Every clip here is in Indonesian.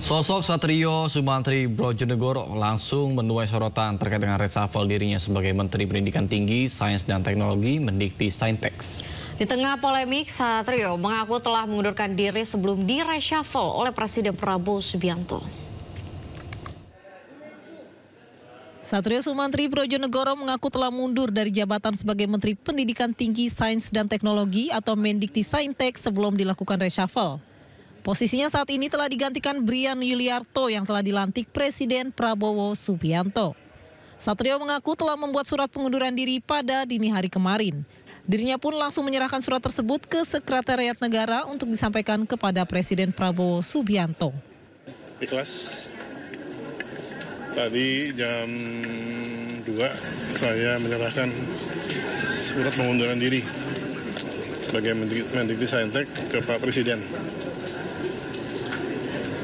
Sosok Satrio Sumantri Brojonegoro langsung menuai sorotan terkait dengan reshuffle dirinya sebagai Menteri Pendidikan Tinggi, Sains dan Teknologi Mendikti Saintek. Di tengah polemik, Satrio mengaku telah mengundurkan diri sebelum di-reshuffle oleh Presiden Prabowo Subianto. Satrio Sumantri Brojonegoro mengaku telah mundur dari jabatan sebagai Menteri Pendidikan Tinggi, Sains dan Teknologi atau Mendikti Saintek sebelum dilakukan reshuffle. Posisinya saat ini telah digantikan Brian Yuliarto yang telah dilantik Presiden Prabowo Subianto. Satrio mengaku telah membuat surat pengunduran diri pada dini hari kemarin. Dirinya pun langsung menyerahkan surat tersebut ke Sekretariat Negara untuk disampaikan kepada Presiden Prabowo Subianto. Ikhlas. Tadi jam 2 saya menyerahkan surat pengunduran diri sebagai Mendikti Saintek ke Pak Presiden.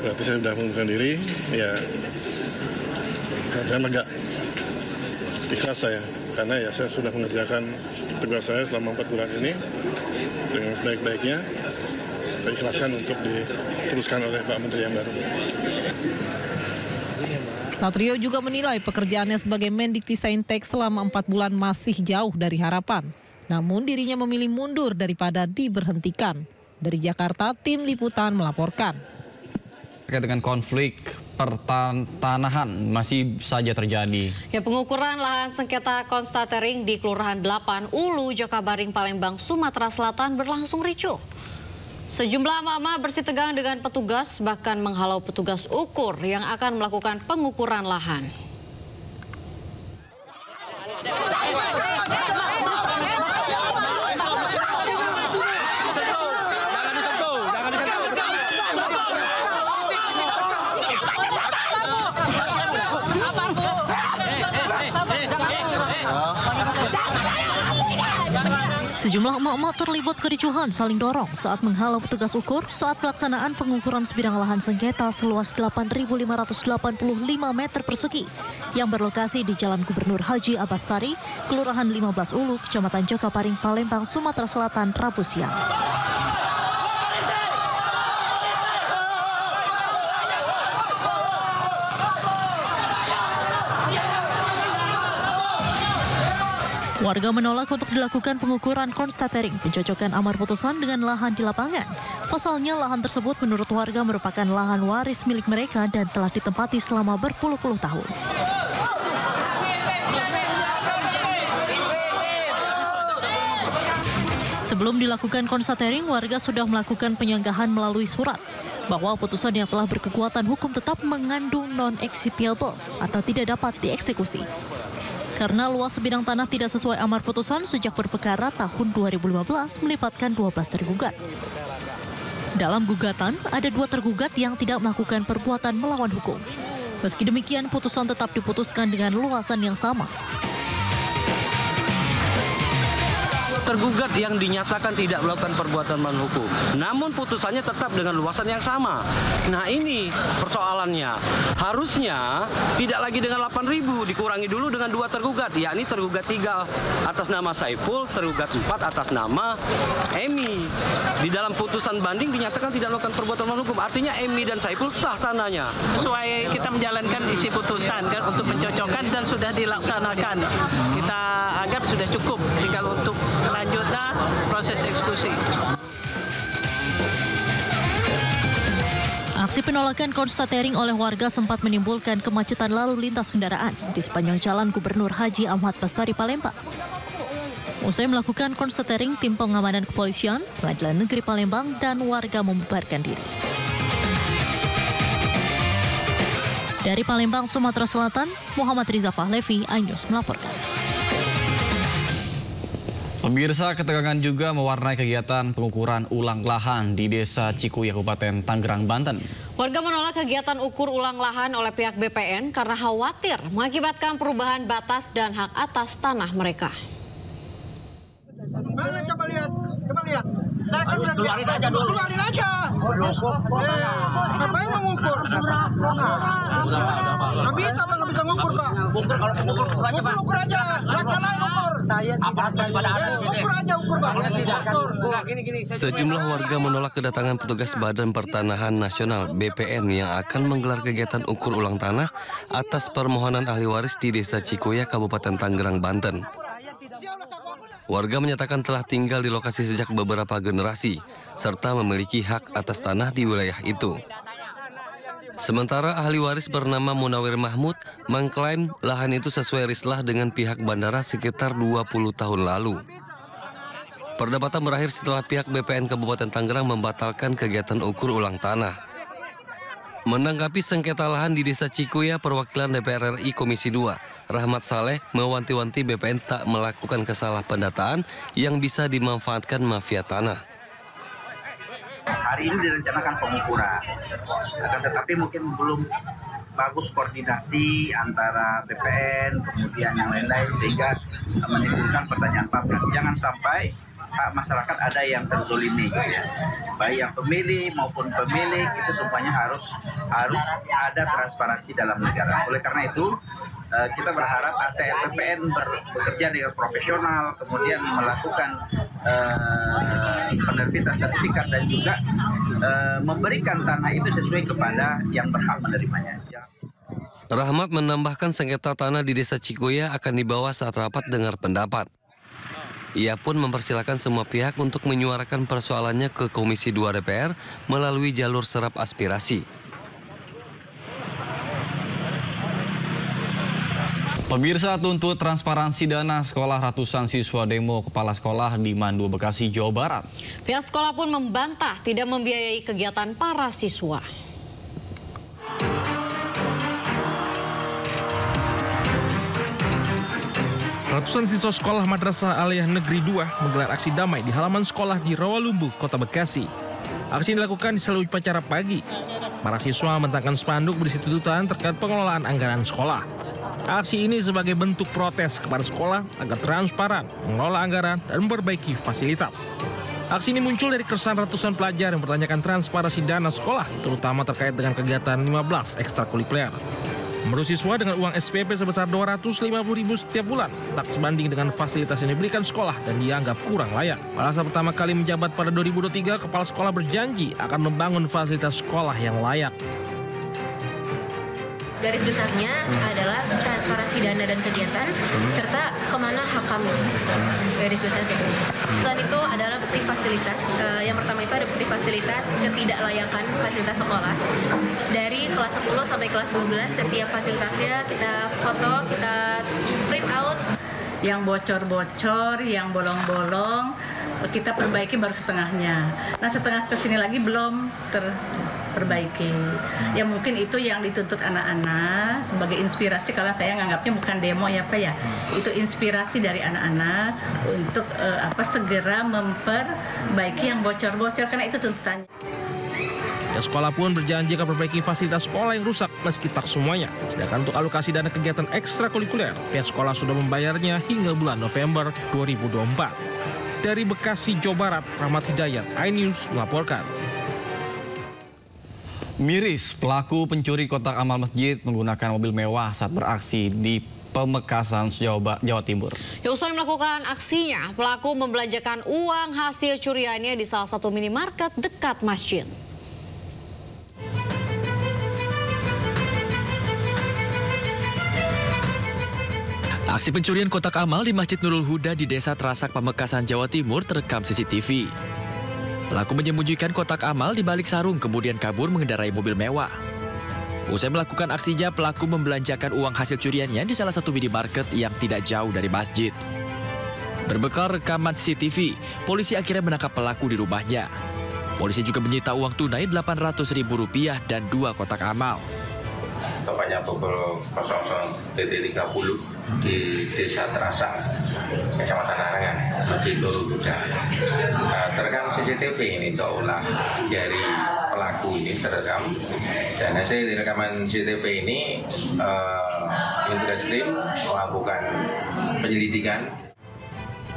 Berarti saya sudah mengundurkan diri, ya saya lega, ikhlas saya, karena ya saya sudah mengerjakan tugas saya selama 4 bulan ini dengan sebaik-baiknya. Saya ikhlaskan untuk diteruskan oleh Pak Menteri yang baru. Satrio juga menilai pekerjaannya sebagai Mendikti Saintek selama 4 bulan masih jauh dari harapan. Namun dirinya memilih mundur daripada diberhentikan. Dari Jakarta, Tim Liputan melaporkan. Terkait dengan konflik pertanahan masih saja terjadi. Ya, pengukuran lahan sengketa konstatering di Kelurahan 8 Ulu, Jakabaring, Palembang, Sumatera Selatan berlangsung ricuh. Sejumlah emak-emak bersitegang dengan petugas bahkan menghalau petugas ukur yang akan melakukan pengukuran lahan. Sejumlah emak-emak terlibat kericuhan saling dorong saat menghalau petugas ukur saat pelaksanaan pengukuran sebidang lahan sengketa seluas 8.585 meter persegi yang berlokasi di Jalan Gubernur Haji Abastari, Kelurahan 15 Ulu, Kecamatan Jakabaring, Palembang, Sumatera Selatan, Rabu siang. Warga menolak untuk dilakukan pengukuran konstatering pencocokan amar putusan dengan lahan di lapangan. Pasalnya lahan tersebut menurut warga merupakan lahan waris milik mereka dan telah ditempati selama berpuluh-puluh tahun. Sebelum dilakukan konstatering, warga sudah melakukan penyanggahan melalui surat bahwa putusan yang telah berkekuatan hukum tetap mengandung non-execuable atau tidak dapat dieksekusi. Karena luas sebidang tanah tidak sesuai amar putusan sejak berperkara tahun 2015 melibatkan 12 tergugat. Dalam gugatan, ada 2 tergugat yang tidak melakukan perbuatan melawan hukum. Meski demikian, putusan tetap diputuskan dengan luasan yang sama. Tergugat yang dinyatakan tidak melakukan perbuatan melawan hukum, namun putusannya tetap dengan luasan yang sama. Nah, ini persoalannya. Harusnya tidak lagi dengan 8.000, dikurangi dulu dengan 2 tergugat, yakni tergugat 3 atas nama Saiful, tergugat 4 atas nama Emi. Di dalam putusan banding dinyatakan tidak melakukan perbuatan melawan hukum, artinya Emi dan Saiful sah tanahnya. Sesuai kita menjalankan isi putusan kan untuk mencocokkan dan sudah dilaksanakan. Kita anggap sudah cukup, tinggal untuk selanjutnya proses eksekusi. Aksi penolakan konstatering oleh warga sempat menimbulkan kemacetan lalu lintas kendaraan di sepanjang Jalan Gubernur Haji Ahmad Bastari, Palembang. Usai melakukan konstatering, tim pengamanan kepolisian, Pengadilan Negeri Palembang, dan warga membubarkan diri. Dari Palembang, Sumatera Selatan, Muhammad Riza Fahlevi, iNews melaporkan. Pemirsa, ketegangan juga mewarnai kegiatan pengukuran ulang lahan di Desa Cikuya, Kabupaten Tangerang, Banten. Warga menolak kegiatan ukur ulang lahan oleh pihak BPN karena khawatir mengakibatkan perubahan batas dan hak atas tanah mereka. Mana coba lihat. Saya kan udah keluarin aja dulu. Keluarin aja. Ngapain mengukur? Nggak bisa, Pak, nggak bisa ngukur, Pak. Ukur kalau pengukur aja, Pak. Ukur aja. Laksanain ukur. Saya aparat masih pada ada. Ukur aja, ukur Bang. Sejumlah warga menolak kedatangan petugas Badan Pertanahan Nasional BPN yang akan menggelar kegiatan ukur ulang tanah atas permohonan ahli waris di Desa Cikuya, Kabupaten Tangerang, Banten. Warga menyatakan telah tinggal di lokasi sejak beberapa generasi, serta memiliki hak atas tanah di wilayah itu. Sementara ahli waris bernama Munawir Mahmud mengklaim lahan itu sesuai rislah dengan pihak bandara sekitar 20 tahun lalu. Perdebatan berakhir setelah pihak BPN Kabupaten Tangerang membatalkan kegiatan ukur ulang tanah. Menanggapi sengketa lahan di Desa Cikuya, perwakilan DPR RI Komisi 2, Rahmat Saleh, mewanti-wanti BPN tak melakukan kesalahpendataan yang bisa dimanfaatkan mafia tanah. Hari ini direncanakan pengukuran, tetapi mungkin belum bagus koordinasi antara BPN, kemudian yang lain-lain, sehingga menimbulkan pertanyaan publik. Jangan sampai hak masyarakat ada yang terzolimi, baik yang pemilih maupun pemilik, itu semuanya harus ada transparansi dalam negara. Oleh karena itu, kita berharap ATR BPN bekerja dengan profesional, kemudian melakukan penerbitan sertifikat dan juga memberikan tanah itu sesuai kepada yang berhak menerimanya. Rahmat menambahkan sengketa tanah di Desa Cikuya akan dibawa saat rapat dengar pendapat. Ia pun mempersilahkan semua pihak untuk menyuarakan persoalannya ke Komisi 2 DPR melalui jalur serap aspirasi. Pemirsa, tuntut transparansi dana sekolah ratusan siswa demo kepala sekolah di Mandu, Bekasi, Jawa Barat. Pihak sekolah pun membantah tidak membiayai kegiatan para siswa. Ratusan siswa sekolah Madrasah Aliyah Negeri 2 menggelar aksi damai di halaman sekolah di Rawalumbu, Kota Bekasi. Aksi dilakukan di seluruh upacara pagi. Para siswa membentangkan spanduk berisi tuntutan terkait pengelolaan anggaran sekolah. Aksi ini sebagai bentuk protes kepada sekolah agar transparan, mengelola anggaran, dan memperbaiki fasilitas. Aksi ini muncul dari keresahan ratusan pelajar yang mempertanyakan transparansi dana sekolah, terutama terkait dengan kegiatan 15 ekstrakurikuler. Menurut siswa, dengan uang SPP sebesar Rp250.000 setiap bulan, tak sebanding dengan fasilitas yang diberikan sekolah dan dianggap kurang layak. Pada saat pertama kali menjabat pada 2023, kepala sekolah berjanji akan membangun fasilitas sekolah yang layak. Garis besarnya adalah transparansi dana dan kegiatan, serta kemana hak kami. Garis besarnya. Selain itu adalah bukti fasilitas. Yang pertama itu ada bukti fasilitas ketidaklayakan fasilitas sekolah. Dari kelas 10 sampai kelas 12, setiap fasilitasnya kita foto, kita print out. Yang bocor-bocor, yang bolong-bolong, kita perbaiki baru setengahnya. Nah, setengah kesini lagi belum terperbaiki. Ya mungkin itu yang dituntut anak-anak sebagai inspirasi, karena saya nganggapnya bukan demo ya Pak ya. Itu inspirasi dari anak-anak untuk segera memperbaiki yang bocor-bocor, karena itu tuntutannya. Ya, sekolah pun berjanji akan perbaiki fasilitas sekolah yang rusak meski tak semuanya. Sedangkan untuk alokasi dana kegiatan ekstrakurikuler, pihak sekolah sudah membayarnya hingga bulan November 2024. Dari Bekasi, Jawa Barat, Rahmat Hidayat, iNews melaporkan. Miris, pelaku pencuri kotak amal masjid menggunakan mobil mewah saat beraksi di Pamekasan, Jawa Timur. Usai melakukan aksinya, pelaku membelanjakan uang hasil curiannya di salah satu minimarket dekat masjid. Aksi pencurian kotak amal di Masjid Nurul Huda di Desa Terasak, Pamekasan, Jawa Timur terekam CCTV. Pelaku menyembunyikan kotak amal di balik sarung, kemudian kabur mengendarai mobil mewah. Usai melakukan aksinya, pelaku membelanjakan uang hasil curiannya di salah satu minimarket yang tidak jauh dari masjid. Berbekal rekaman CCTV, polisi akhirnya menangkap pelaku di rumahnya. Polisi juga menyita uang tunai Rp800.000 dan 2 kotak amal. Tepatnya pukul 00.30 di Desa Terasak, Kecamatan Arangan, Masjid Nurul Huda. Terekam CCTV ini taulah dari pelaku ini terekam, dan hasil rekaman CCTV ini Intreskrim melakukan penyelidikan.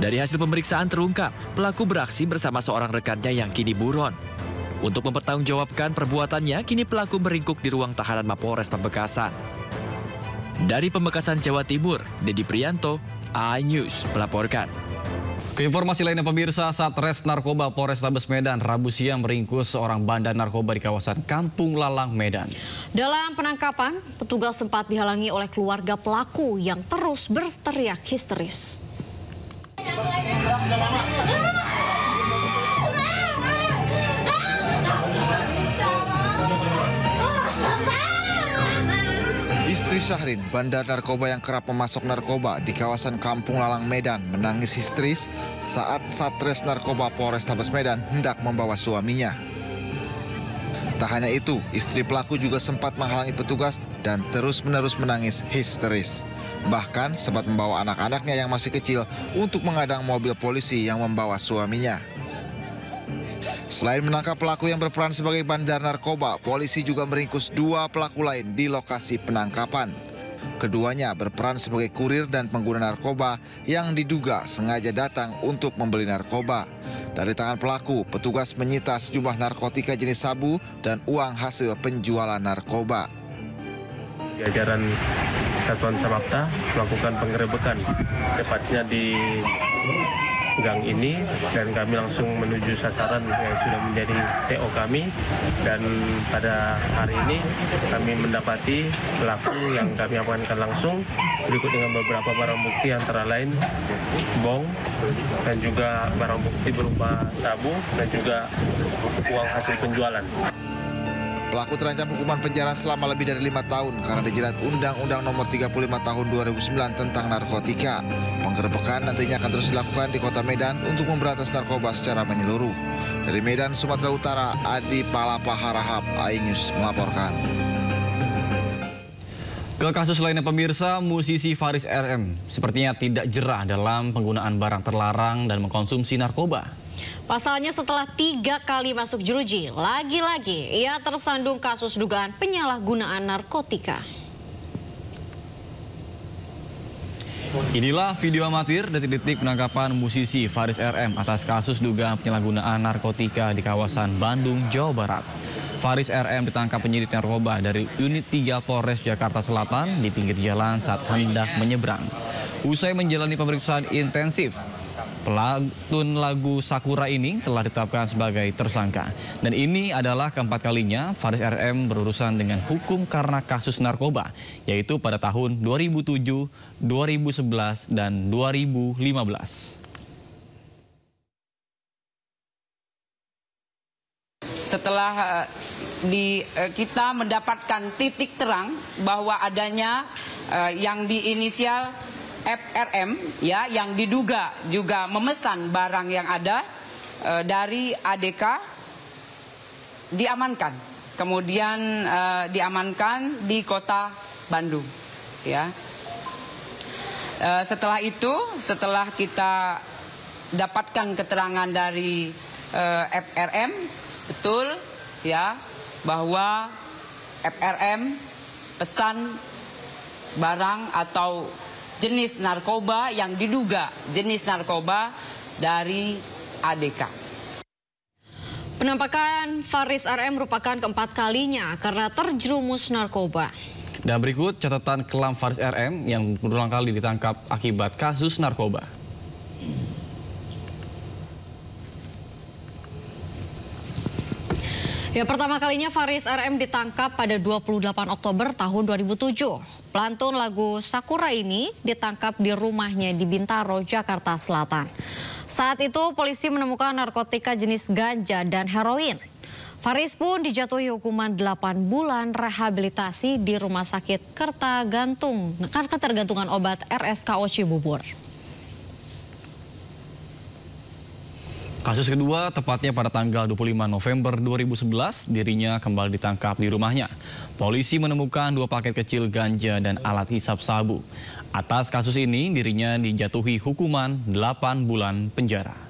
Dari hasil pemeriksaan terungkap, pelaku beraksi bersama seorang rekannya yang kini buron. Untuk mempertanggungjawabkan perbuatannya, kini pelaku meringkuk di ruang tahanan Mapolres Pamekasan. Dari Pamekasan, Jawa Timur, Dedi Prianto, iNews melaporkan. Keinformasi lainnya pemirsa, Satres Narkoba Polrestabes Medan Rabu siang meringkus seorang bandar narkoba di kawasan Kampung Lalang, Medan. Dalam penangkapan, petugas sempat dihalangi oleh keluarga pelaku yang terus berteriak histeris. Istri Syahrin, bandar narkoba yang kerap memasok narkoba di kawasan Kampung Lalang, Medan, menangis histeris saat Satres Narkoba Polrestabes Medan hendak membawa suaminya. Tak hanya itu, istri pelaku juga sempat menghalangi petugas dan terus-menerus menangis histeris. Bahkan sempat membawa anak-anaknya yang masih kecil untuk mengadang mobil polisi yang membawa suaminya. Selain menangkap pelaku yang berperan sebagai bandar narkoba, polisi juga meringkus 2 pelaku lain di lokasi penangkapan. Keduanya berperan sebagai kurir dan pengguna narkoba yang diduga sengaja datang untuk membeli narkoba. Dari tangan pelaku, petugas menyita sejumlah narkotika jenis sabu dan uang hasil penjualan narkoba. Jajaran Satuan Samapta melakukan penggerebekan, tepatnya di gang ini, dan kami langsung menuju sasaran yang sudah menjadi TO kami, dan pada hari ini kami mendapati pelaku yang kami amankan langsung berikut dengan beberapa barang bukti antara lain bong dan juga barang bukti berupa sabu dan juga uang hasil penjualan. Pelaku terancam hukuman penjara selama lebih dari 5 tahun karena dijerat Undang-Undang Nomor 35 Tahun 2009 tentang narkotika. Penggerebekan nantinya akan terus dilakukan di Kota Medan untuk memberantas narkoba secara menyeluruh. Dari Medan, Sumatera Utara, Adi Palapa Harahap, iNews melaporkan. Ke kasus lainnya pemirsa, musisi Faris RM sepertinya tidak jerah dalam penggunaan barang terlarang dan mengkonsumsi narkoba. Pasalnya setelah 3 kali masuk jeruji, lagi-lagi ia tersandung kasus dugaan penyalahgunaan narkotika. Inilah video amatir detik-detik penangkapan musisi Faris RM atas kasus dugaan penyalahgunaan narkotika di kawasan Bandung, Jawa Barat. Faris RM ditangkap penyidik narkoba dari Unit 3 Polres Jakarta Selatan di pinggir jalan saat hendak menyeberang. Usai menjalani pemeriksaan intensif, pelantun lagu Sakura ini telah ditetapkan sebagai tersangka. Dan ini adalah keempat kalinya Faris RM berurusan dengan hukum karena kasus narkoba, yaitu pada tahun 2007, 2011, dan 2015. Setelah kita mendapatkan titik terang bahwa adanya yang diinisial FRM ya, yang diduga juga memesan barang yang ada dari ADK, diamankan. Kemudian diamankan di Kota Bandung ya. Setelah itu, setelah kita dapatkan keterangan dari FRM, betul ya bahwa FRM pesan barang atau jenis narkoba yang diduga jenis narkoba dari ADK. Penampakan Faris RM merupakan keempat kalinya karena terjerumus narkoba. Dan berikut catatan kelam Faris RM yang berulang kali ditangkap akibat kasus narkoba. Ya, pertama kalinya Faris RM ditangkap pada 28 Oktober tahun 2007. Pelantun lagu Sakura ini ditangkap di rumahnya di Bintaro, Jakarta Selatan. Saat itu polisi menemukan narkotika jenis ganja dan heroin. Faris pun dijatuhi hukuman 8 bulan rehabilitasi di Rumah Sakit Ketergantungan Obat RSKO Cibubur. Kasus kedua tepatnya pada tanggal 25 November 2011, dirinya kembali ditangkap di rumahnya. Polisi menemukan 2 paket kecil ganja dan alat hisap sabu. Atas kasus ini dirinya dijatuhi hukuman 8 bulan penjara.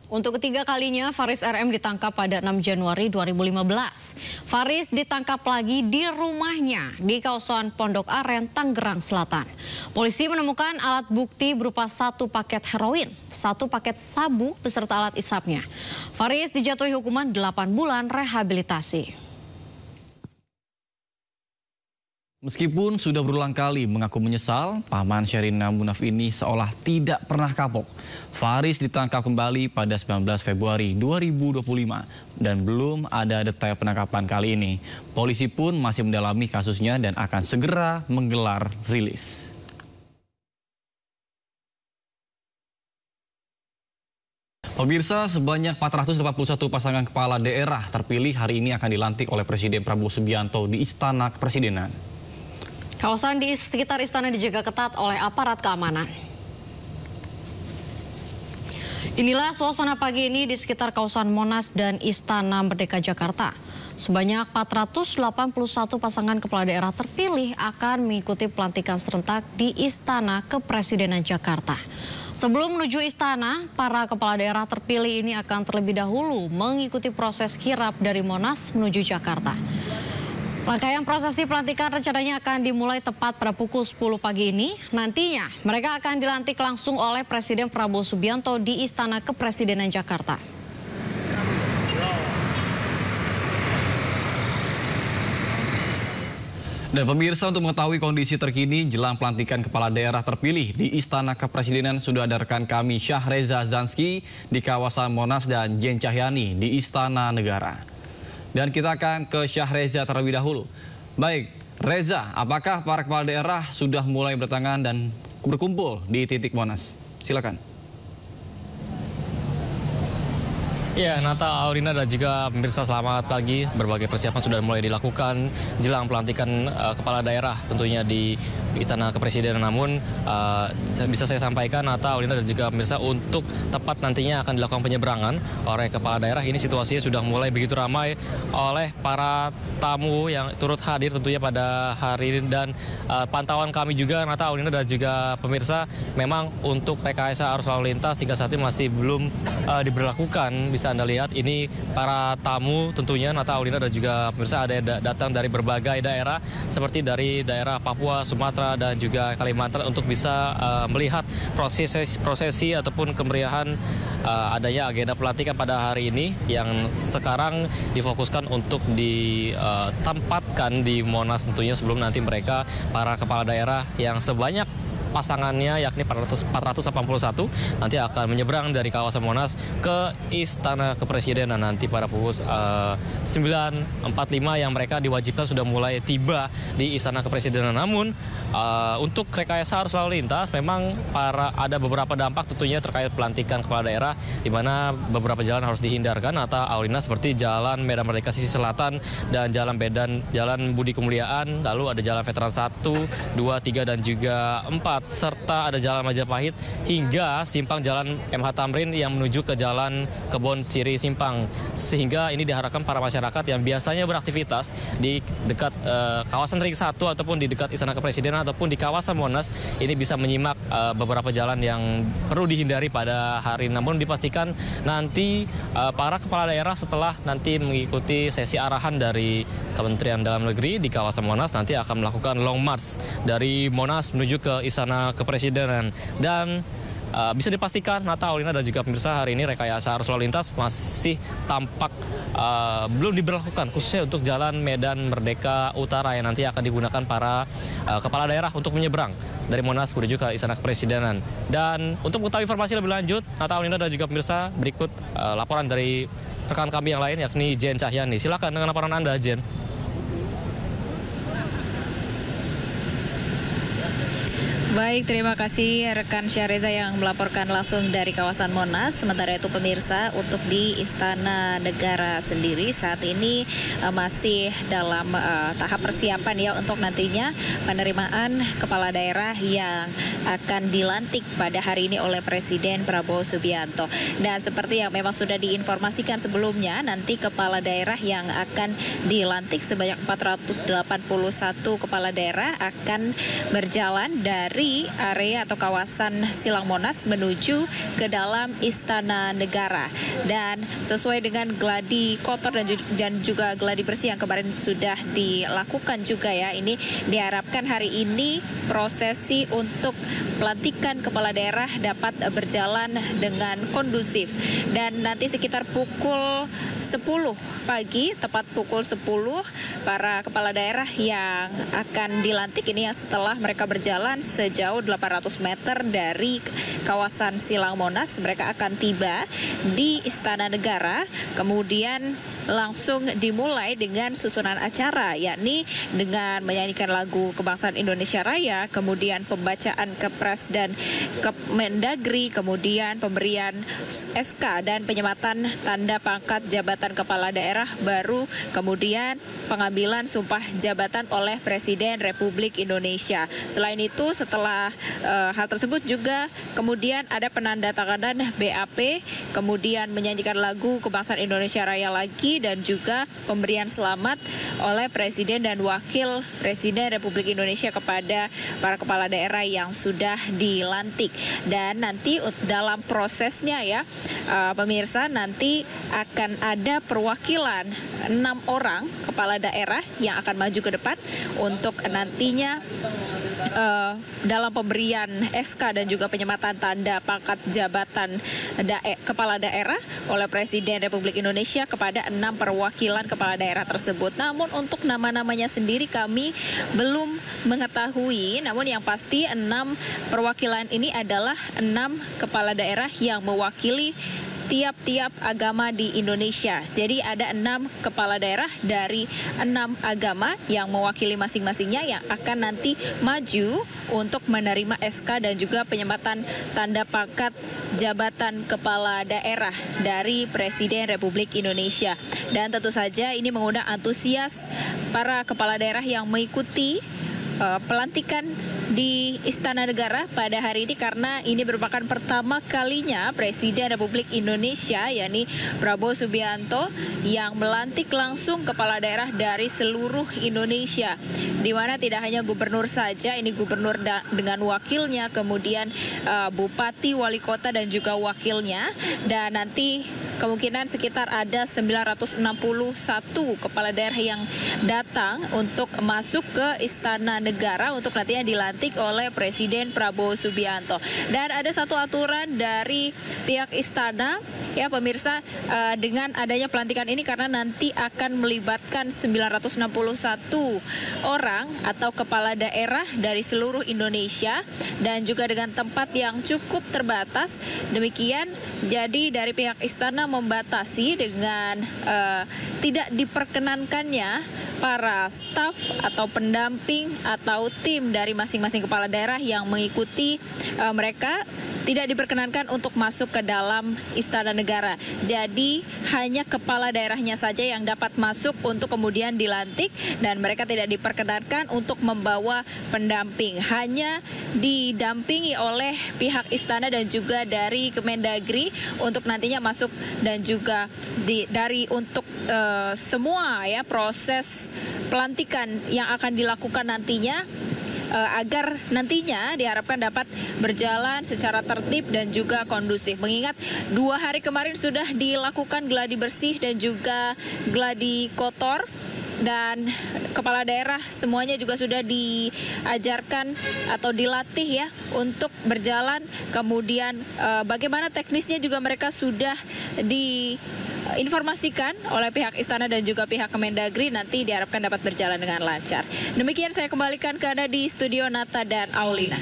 Untuk ketiga kalinya, Faris RM ditangkap pada 6 Januari 2015. Faris ditangkap lagi di rumahnya di kawasan Pondok Aren, Tangerang Selatan. Polisi menemukan alat bukti berupa 1 paket heroin, 1 paket sabu beserta alat isapnya. Faris dijatuhi hukuman 8 bulan rehabilitasi. Meskipun sudah berulang kali mengaku menyesal, paman Sherina Munaf ini seolah tidak pernah kapok. Faris ditangkap kembali pada 19 Februari 2025 dan belum ada detail penangkapan kali ini. Polisi pun masih mendalami kasusnya dan akan segera menggelar rilis. Pemirsa, sebanyak 481 pasangan kepala daerah terpilih hari ini akan dilantik oleh Presiden Prabowo Subianto di Istana Kepresidenan. Kawasan di sekitar istana dijaga ketat oleh aparat keamanan. Inilah suasana pagi ini di sekitar kawasan Monas dan Istana Merdeka Jakarta. Sebanyak 481 pasangan kepala daerah terpilih akan mengikuti pelantikan serentak di Istana Kepresidenan Jakarta. Sebelum menuju istana, para kepala daerah terpilih ini akan terlebih dahulu mengikuti proses kirap dari Monas menuju Jakarta. Rangkaian prosesi pelantikan rencananya akan dimulai tepat pada pukul 10 pagi ini. Nantinya mereka akan dilantik langsung oleh Presiden Prabowo Subianto di Istana Kepresidenan Jakarta. Dan pemirsa, untuk mengetahui kondisi terkini jelang pelantikan kepala daerah terpilih di Istana Kepresidenan sudah ada rekan kami Syahreza Zanski di kawasan Monas dan Jen Cahyani di Istana Negara. Dan kita akan ke Syahreza terlebih dahulu. Baik, Reza, apakah para kepala daerah sudah mulai berdatangan dan berkumpul di titik Monas? Silakan. Ya, Nata, Aurina dan juga pemirsa, selamat pagi. Berbagai persiapan sudah mulai dilakukan jelang pelantikan kepala daerah tentunya di Istana Kepresidenan. Namun bisa saya sampaikan, Nata, Aurina dan juga pemirsa, untuk tepat nantinya akan dilakukan penyeberangan oleh kepala daerah. Ini situasinya sudah mulai begitu ramai oleh para tamu yang turut hadir tentunya pada hari ini. Dan pantauan kami juga, Nata, Aurina dan juga pemirsa, memang untuk rekayasa arus lalu lintas hingga saat ini masih belum diberlakukan. Bisa Anda lihat ini para tamu tentunya, Nata, Aurina dan juga pemirsa, ada yang datang dari berbagai daerah seperti dari daerah Papua, Sumatera dan juga Kalimantan untuk bisa melihat prosesi ataupun kemeriahan adanya agenda pelantikan pada hari ini yang sekarang difokuskan untuk ditempatkan di Monas tentunya sebelum nanti mereka para kepala daerah yang sebanyak pasangannya yakni 481 nanti akan menyeberang dari kawasan Monas ke Istana Kepresidenan nanti pada pukul 9.45 yang mereka diwajibkan sudah mulai tiba di Istana Kepresidenan. Namun untuk rekayasa arus lalu lintas memang ada beberapa dampak tentunya terkait pelantikan kepala daerah di mana beberapa jalan harus dihindarkan atau Aurina seperti Jalan Medan Merdeka sisi selatan dan Jalan Budi Kemuliaan, lalu ada Jalan Veteran 1, 2, 3 dan juga 4 serta ada Jalan Majapahit hingga simpang Jalan MH Tamrin yang menuju ke Jalan Kebon Siri Simpang. Sehingga ini diharapkan para masyarakat yang biasanya beraktivitas di dekat kawasan Ring 1 ataupun di dekat Istana Kepresidenan ataupun di kawasan Monas ini bisa menyimak beberapa jalan yang perlu dihindari pada hari. Namun dipastikan nanti para kepala daerah setelah nanti mengikuti sesi arahan dari Kementerian Dalam Negeri di kawasan Monas nanti akan melakukan long march dari Monas menuju ke Istana Kepresidenan. Dan bisa dipastikan, Nata, Aurina dan juga pemirsa, hari ini rekayasa arus lalu lintas masih tampak belum diberlakukan khususnya untuk Jalan Medan Merdeka Utara yang nanti akan digunakan para kepala daerah untuk menyeberang dari Monas menuju ke Istana Kepresidenan. Dan untuk mengetahui informasi lebih lanjut, Nata, Aurina dan juga pemirsa, berikut laporan dari rekan kami yang lain yakni Jen Cahyani. Silakan dengan laporan Anda, Jen. Baik, terima kasih rekan Syahreza yang melaporkan langsung dari kawasan Monas. Sementara itu pemirsa, untuk di Istana Negara sendiri saat ini masih dalam tahap persiapan ya untuk nantinya penerimaan kepala daerah yang akan dilantik pada hari ini oleh Presiden Prabowo Subianto. Dan seperti yang memang sudah diinformasikan sebelumnya, nanti kepala daerah yang akan dilantik sebanyak 481 kepala daerah akan berjalan dari dari area atau kawasan Silang Monas menuju ke dalam Istana Negara. Dan sesuai dengan gladi kotor dan juga gladi bersih yang kemarin sudah dilakukan juga ya, ini diharapkan hari ini prosesi untuk pelantikan kepala daerah dapat berjalan dengan kondusif. Dan nanti sekitar pukul 10 pagi, tepat pukul 10, para kepala daerah yang akan dilantik ini yang setelah mereka berjalan sejauh 800 meter dari kawasan Silang Monas, mereka akan tiba di Istana Negara, kemudian langsung dimulai dengan susunan acara, yakni dengan menyanyikan lagu Kebangsaan Indonesia Raya, kemudian pembacaan Kepres dan Kemendagri, kemudian pemberian SK dan penyematan tanda pangkat jabatan kepala daerah baru, kemudian pengambilan sumpah jabatan oleh Presiden Republik Indonesia. Selain itu, setelah hal tersebut juga kemudian ada penandatanganan BAP, kemudian menyanyikan lagu Kebangsaan Indonesia Raya lagi, dan juga pemberian selamat oleh Presiden dan Wakil Presiden Republik Indonesia kepada para kepala daerah yang sudah dilantik. Dan nanti dalam prosesnya ya, pemirsa, nanti akan ada perwakilan 6 orang kepala daerah yang akan maju ke depan untuk nantinya dalam pemberian SK dan juga penyematan tanda pangkat jabatan kepala daerah oleh Presiden Republik Indonesia kepada 6 perwakilan kepala daerah tersebut. Namun untuk nama-namanya sendiri kami belum mengetahui, namun yang pasti 6 perwakilan ini adalah 6 kepala daerah yang mewakili tiap-tiap agama di Indonesia. Jadi ada 6 kepala daerah dari 6 agama yang mewakili masing-masingnya yang akan nanti maju untuk menerima SK dan juga penyematan tanda pangkat jabatan kepala daerah dari Presiden Republik Indonesia. Dan tentu saja ini mengundang antusias para kepala daerah yang mengikuti pelantikan di Istana Negara pada hari ini, karena ini merupakan pertama kalinya Presiden Republik Indonesia yakni Prabowo Subianto yang melantik langsung kepala daerah dari seluruh Indonesia, di mana tidak hanya gubernur saja, ini gubernur dengan wakilnya, kemudian bupati, wali kota dan juga wakilnya, dan nanti kemungkinan sekitar ada 961 kepala daerah yang datang untuk masuk ke Istana Negara untuk nantinya dilantik oleh Presiden Prabowo Subianto. Dan ada satu aturan dari pihak istana ya pemirsa, dengan adanya pelantikan ini, karena nanti akan melibatkan 961 orang atau kepala daerah dari seluruh Indonesia dan juga dengan tempat yang cukup terbatas. Demikian, jadi dari pihak istana membatasi dengan tidak diperkenankannya para staf atau pendamping atau tim dari masing-masing kepala daerah yang mengikuti mereka tidak diperkenankan untuk masuk ke dalam Istana Negara. Jadi hanya kepala daerahnya saja yang dapat masuk untuk kemudian dilantik, dan mereka tidak diperkenankan untuk membawa pendamping. Hanya didampingi oleh pihak istana dan juga dari Kemendagri untuk nantinya masuk, dan juga dari untuk semua ya proses pelantikan yang akan dilakukan nantinya, agar nantinya diharapkan dapat berjalan secara tertib dan juga kondusif. Mengingat 2 hari kemarin sudah dilakukan gladi bersih dan juga gladi kotor, dan kepala daerah semuanya juga sudah diajarkan atau dilatih ya untuk berjalan. Kemudian bagaimana teknisnya juga mereka sudah diinformasikan oleh pihak istana dan juga pihak Kemendagri, nanti diharapkan dapat berjalan dengan lancar. Demikian saya kembalikan ke Anda di studio Nata dan Aulina.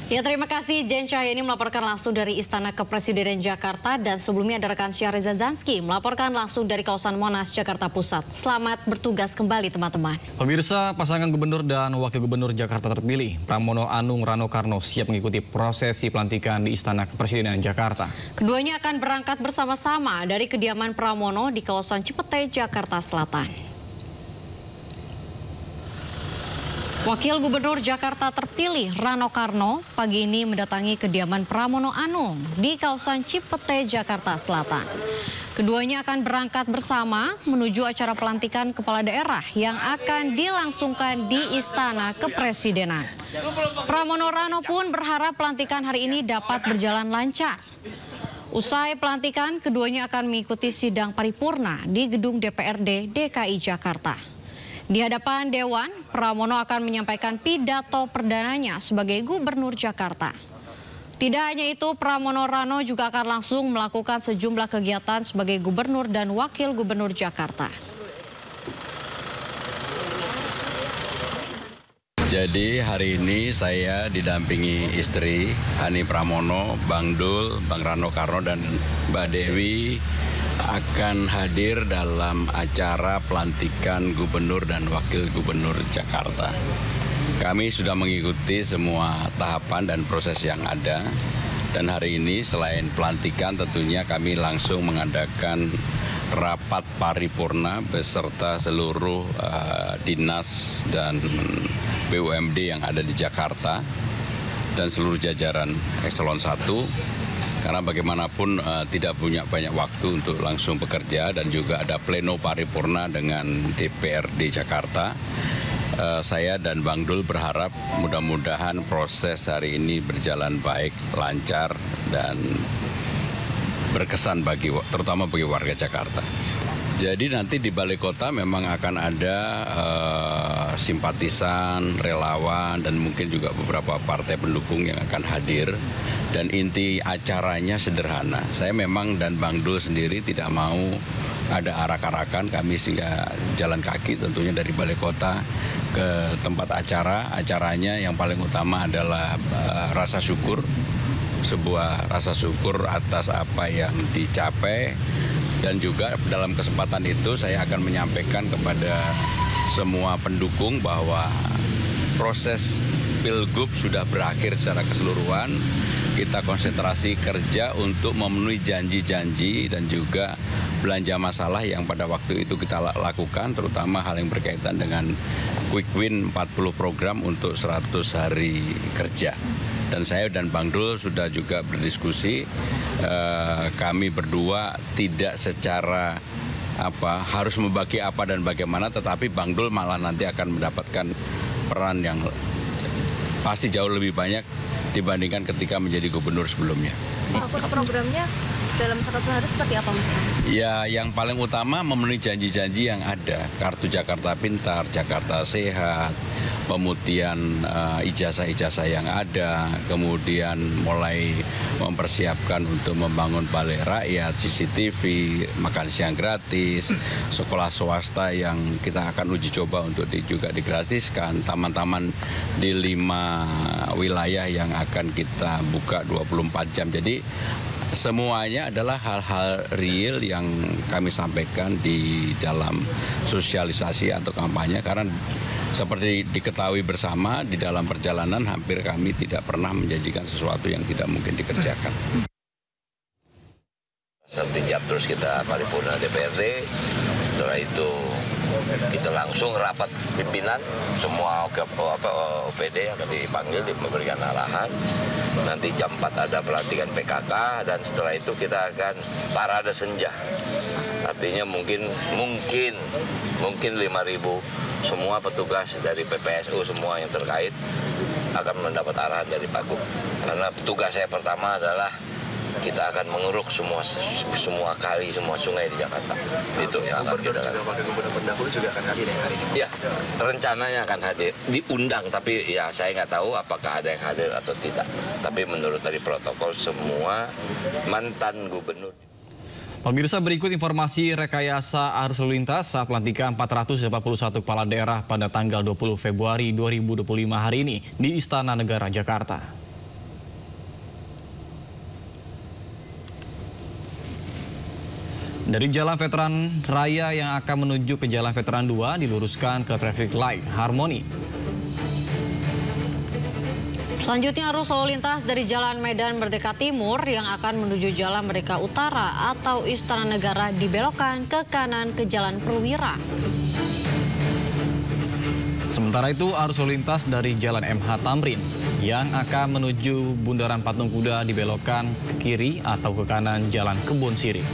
Ya, terima kasih Jen Cahyani melaporkan langsung dari Istana Kepresidenan Jakarta, dan sebelumnya ada rekan Syahreza Zanski melaporkan langsung dari kawasan Monas, Jakarta Pusat. Selamat bertugas kembali teman-teman. Pemirsa, pasangan gubernur dan wakil gubernur Jakarta terpilih Pramono Anung Rano Karno siap mengikuti prosesi pelantikan di Istana Kepresidenan Jakarta. Keduanya akan berangkat bersama-sama dari kediaman Pramono di kawasan Cipete, Jakarta Selatan. Wakil Gubernur Jakarta terpilih Rano Karno pagi ini mendatangi kediaman Pramono Anung di kawasan Cipete, Jakarta Selatan. Keduanya akan berangkat bersama menuju acara pelantikan kepala daerah yang akan dilangsungkan di Istana Kepresidenan. Pramono Rano pun berharap pelantikan hari ini dapat berjalan lancar. Usai pelantikan, keduanya akan mengikuti sidang paripurna di gedung DPRD DKI Jakarta. Di hadapan Dewan, Pramono akan menyampaikan pidato perdananya sebagai Gubernur Jakarta. Tidak hanya itu, Pramono Rano juga akan langsung melakukan sejumlah kegiatan sebagai Gubernur dan Wakil Gubernur Jakarta. Jadi hari ini saya didampingi istri Hani Pramono, Bang Dul, Bang Rano Karno dan Mbak Dewi akan hadir dalam acara pelantikan Gubernur dan Wakil Gubernur Jakarta. Kami sudah mengikuti semua tahapan dan proses yang ada. Dan hari ini selain pelantikan tentunya kami langsung mengadakan rapat paripurna beserta seluruh dinas dan BUMD yang ada di Jakarta dan seluruh jajaran Eselon 1. Karena bagaimanapun tidak punya banyak waktu untuk langsung bekerja dan juga ada pleno paripurna dengan DPRD Jakarta. Saya dan Bang Dul berharap mudah-mudahan proses hari ini berjalan baik, lancar, dan berkesan terutama bagi warga Jakarta. Jadi nanti di balai kota memang akan ada simpatisan, relawan, dan mungkin juga beberapa partai pendukung yang akan hadir. Dan inti acaranya sederhana. Saya memang dan Bang Dul sendiri tidak mau ada arak-arakan, kami sehingga jalan kaki tentunya dari balai kota ke tempat acara. Acaranya yang paling utama adalah rasa syukur, sebuah rasa syukur atas apa yang dicapai. Dan juga dalam kesempatan itu saya akan menyampaikan kepada semua pendukung bahwa proses Pilgub sudah berakhir secara keseluruhan. Kita konsentrasi kerja untuk memenuhi janji-janji dan juga belanja masalah yang pada waktu itu kita lakukan, terutama hal yang berkaitan dengan Quick Win 40 program untuk 100 hari kerja. Dan saya dan Bang Dul sudah juga berdiskusi, kami berdua tidak secara harus membagi apa dan bagaimana, tetapi Bang Dul malah nanti akan mendapatkan peran yang pasti jauh lebih banyak dibandingkan ketika menjadi gubernur sebelumnya. Fokus programnya dalam 100 hari seperti apa Mas? Ya, yang paling utama memenuhi janji-janji yang ada. Kartu Jakarta Pintar, Jakarta Sehat, pemutihan ijazah-ijazah yang ada, kemudian mulai mempersiapkan untuk membangun balai rakyat, CCTV, makan siang gratis, sekolah swasta yang kita akan uji coba untuk juga digratiskan, taman-taman di 5 wilayah yang akan kita buka 24 jam. Jadi semuanya adalah hal-hal real yang kami sampaikan di dalam sosialisasi atau kampanye, karena seperti diketahui bersama di dalam perjalanan hampir kami tidak pernah menjanjikan sesuatu yang tidak mungkin dikerjakan. Setiap terus kita paripurna DPRD, setelah itu kita langsung rapat pimpinan, semua OPD akan dipanggil, memberikan arahan. Nanti jam 4 ada pelantikan PKK dan setelah itu kita akan parade senja. Artinya mungkin 5.000 semua petugas dari PPSU semua yang terkait akan mendapat arahan dari Pak Gub. Karena tugas saya pertama adalah kita akan mengeruk semua kali, semua sungai di Jakarta. Itu yang akan kita lakukan. Wakil Gubernur pendahulu juga akan hadir ya hari ini? Ya, rencananya akan hadir. Diundang, tapi ya saya nggak tahu apakah ada yang hadir atau tidak. Tapi menurut dari protokol semua mantan gubernur. Pemirsa, berikut informasi rekayasa arus lalu lintas saat pelantikan 441 kepala daerah pada tanggal 20 Februari 2025 hari ini di Istana Negara Jakarta. Dari Jalan Veteran Raya yang akan menuju ke Jalan Veteran 2 diluruskan ke traffic light Harmoni. Selanjutnya arus lalu lintas dari Jalan Medan Merdeka Timur yang akan menuju Jalan Merdeka Utara atau Istana Negara dibelokkan ke kanan ke Jalan Perwira. Sementara itu arus lalu lintas dari Jalan MH Tamrin yang akan menuju Bundaran Patung Kuda dibelokkan ke kiri atau ke kanan Jalan Kebon Sirih.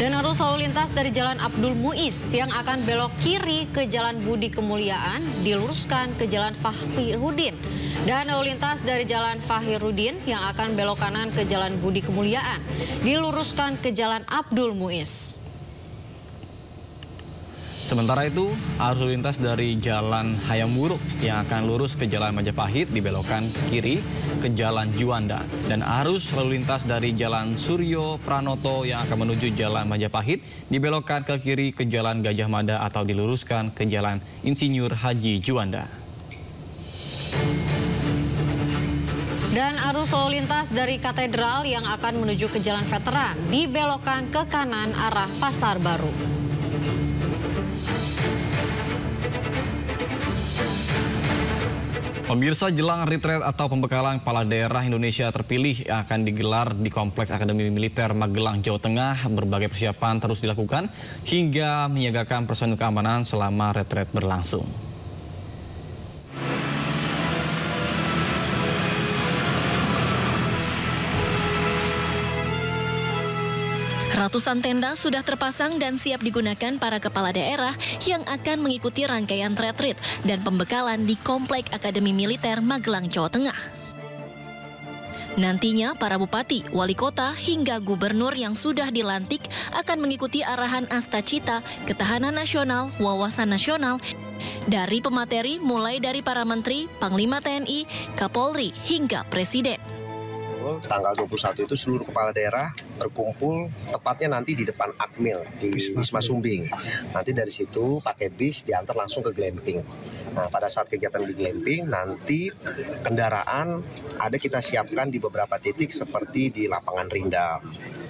Dan arus lalu lintas dari Jalan Abdul Muiz yang akan belok kiri ke Jalan Budi Kemuliaan diluruskan ke Jalan Fakhruddin. Dan lalu lintas dari Jalan Fakhruddin yang akan belok kanan ke Jalan Budi Kemuliaan diluruskan ke Jalan Abdul Muiz. Sementara itu, arus lalu lintas dari Jalan Hayam Wuruk yang akan lurus ke Jalan Majapahit dibelokkan kiri ke Jalan Juanda. Dan arus lalu lintas dari Jalan Suryo Pranoto yang akan menuju Jalan Majapahit dibelokkan ke kiri ke Jalan Gajah Mada atau diluruskan ke Jalan Insinyur Haji Juanda. Dan arus lalu lintas dari Katedral yang akan menuju ke Jalan Veteran dibelokkan ke kanan arah Pasar Baru. Pemirsa, jelang retreat atau pembekalan kepala daerah Indonesia terpilih yang akan digelar di Kompleks Akademi Militer Magelang, Jawa Tengah, berbagai persiapan terus dilakukan hingga menyiagakan personil keamanan selama retreat berlangsung. Ratusan tenda sudah terpasang dan siap digunakan para kepala daerah yang akan mengikuti rangkaian retreat dan pembekalan di Kompleks Akademi Militer Magelang, Jawa Tengah. Nantinya para bupati, wali kota, hingga gubernur yang sudah dilantik akan mengikuti arahan Astacita, Ketahanan Nasional, Wawasan Nasional, dari pemateri mulai dari para menteri, Panglima TNI, Kapolri, hingga Presiden. Tanggal 21 itu seluruh kepala daerah berkumpul tepatnya nanti di depan Akmil di Wisma Sumbing. Nanti dari situ pakai bis diantar langsung ke glamping. Nah, pada saat kegiatan di glamping nanti kendaraan ada kita siapkan di beberapa titik seperti di lapangan Rindam,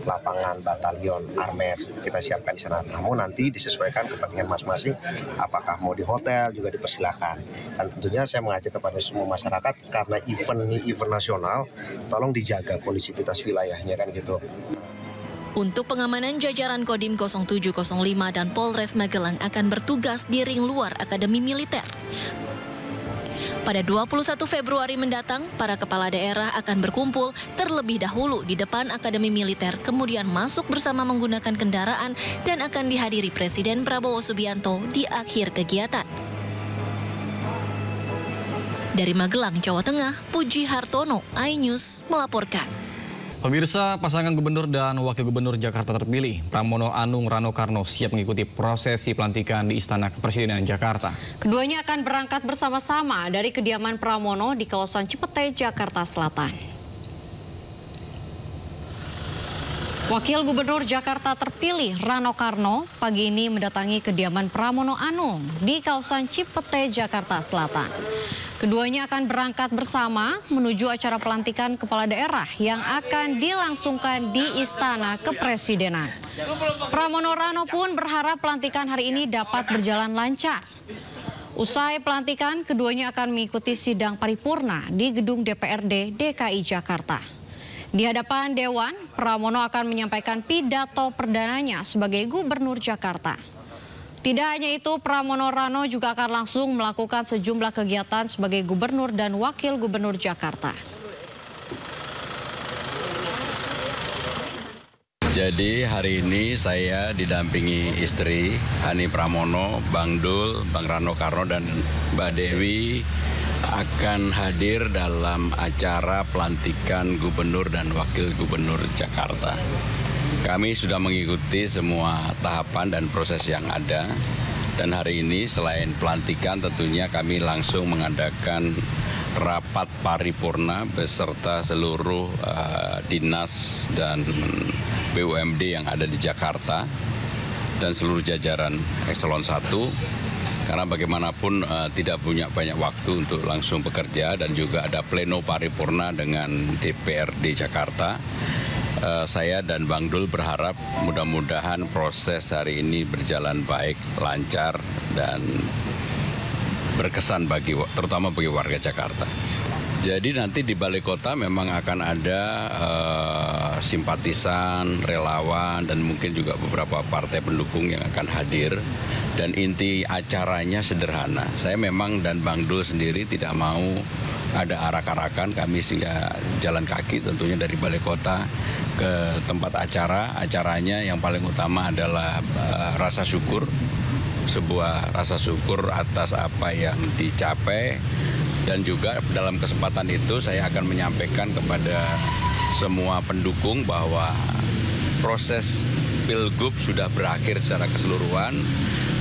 lapangan Batalion Armet kita siapkan di sana. Namun nanti disesuaikan kepentingan masing-masing, apakah mau di hotel juga dipersilakan. Dan tentunya saya mengajak kepada semua masyarakat karena event nasional, tolong dijaga kondisivitas wilayahnya kan gitu. Untuk pengamanan, jajaran Kodim 0705 dan Polres Magelang akan bertugas di ring luar Akademi Militer. Pada 21 Februari mendatang, para kepala daerah akan berkumpul terlebih dahulu di depan Akademi Militer, kemudian masuk bersama menggunakan kendaraan dan akan dihadiri Presiden Prabowo Subianto di akhir kegiatan. Dari Magelang, Jawa Tengah, Puji Hartono, iNews melaporkan. Pemirsa, pasangan gubernur dan wakil gubernur Jakarta terpilih, Pramono Anung Rano Karno, siap mengikuti prosesi pelantikan di Istana Kepresidenan Jakarta. Keduanya akan berangkat bersama-sama dari kediaman Pramono di kawasan Cipete, Jakarta Selatan. Wakil Gubernur Jakarta terpilih Rano Karno pagi ini mendatangi kediaman Pramono Anung di kawasan Cipete, Jakarta Selatan. Keduanya akan berangkat bersama menuju acara pelantikan kepala daerah yang akan dilangsungkan di Istana Kepresidenan. Pramono Rano pun berharap pelantikan hari ini dapat berjalan lancar. Usai pelantikan, keduanya akan mengikuti sidang paripurna di gedung DPRD DKI Jakarta. Di hadapan Dewan, Pramono akan menyampaikan pidato perdananya sebagai Gubernur Jakarta. Tidak hanya itu, Pramono Rano juga akan langsung melakukan sejumlah kegiatan sebagai Gubernur dan Wakil Gubernur Jakarta. Jadi hari ini saya didampingi istri Ani Pramono, Bang Dul, Bang Rano Karno dan Mbak Dewi akan hadir dalam acara pelantikan Gubernur dan Wakil Gubernur Jakarta. Kami sudah mengikuti semua tahapan dan proses yang ada. Dan hari ini selain pelantikan tentunya kami langsung mengadakan rapat paripurna beserta seluruh dinas dan BUMD yang ada di Jakarta dan seluruh jajaran Eselon 1. Karena bagaimanapun tidak punya banyak waktu untuk langsung bekerja dan juga ada pleno paripurna dengan DPRD Jakarta. Saya dan Bang Dul berharap mudah-mudahan proses hari ini berjalan baik, lancar, dan berkesan terutama bagi warga Jakarta. Jadi nanti di Balai Kota memang akan ada simpatisan, relawan, dan mungkin juga beberapa partai pendukung yang akan hadir. Dan inti acaranya sederhana. Saya memang dan Bang Dul sendiri tidak mau ada arak-arakan, kami sehingga jalan kaki tentunya dari Balai Kota ke tempat acara. Acaranya yang paling utama adalah rasa syukur, sebuah rasa syukur atas apa yang dicapai. Dan juga dalam kesempatan itu saya akan menyampaikan kepada semua pendukung bahwa proses Pilgub sudah berakhir secara keseluruhan.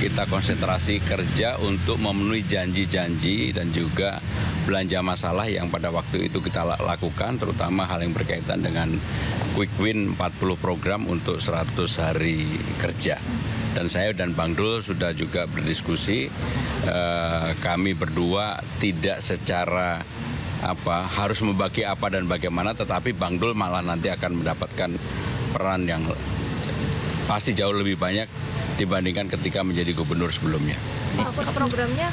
Kita konsentrasi kerja untuk memenuhi janji-janji dan juga belanja masalah yang pada waktu itu kita lakukan, terutama hal yang berkaitan dengan Quick Win 40 program untuk 100 hari kerja. Dan saya dan Bang Dul sudah juga berdiskusi, kami berdua tidak secara harus membagi apa dan bagaimana, tetapi Bang Dul malah nanti akan mendapatkan peran yang pasti jauh lebih banyak dibandingkan ketika menjadi gubernur sebelumnya. Fokus programnya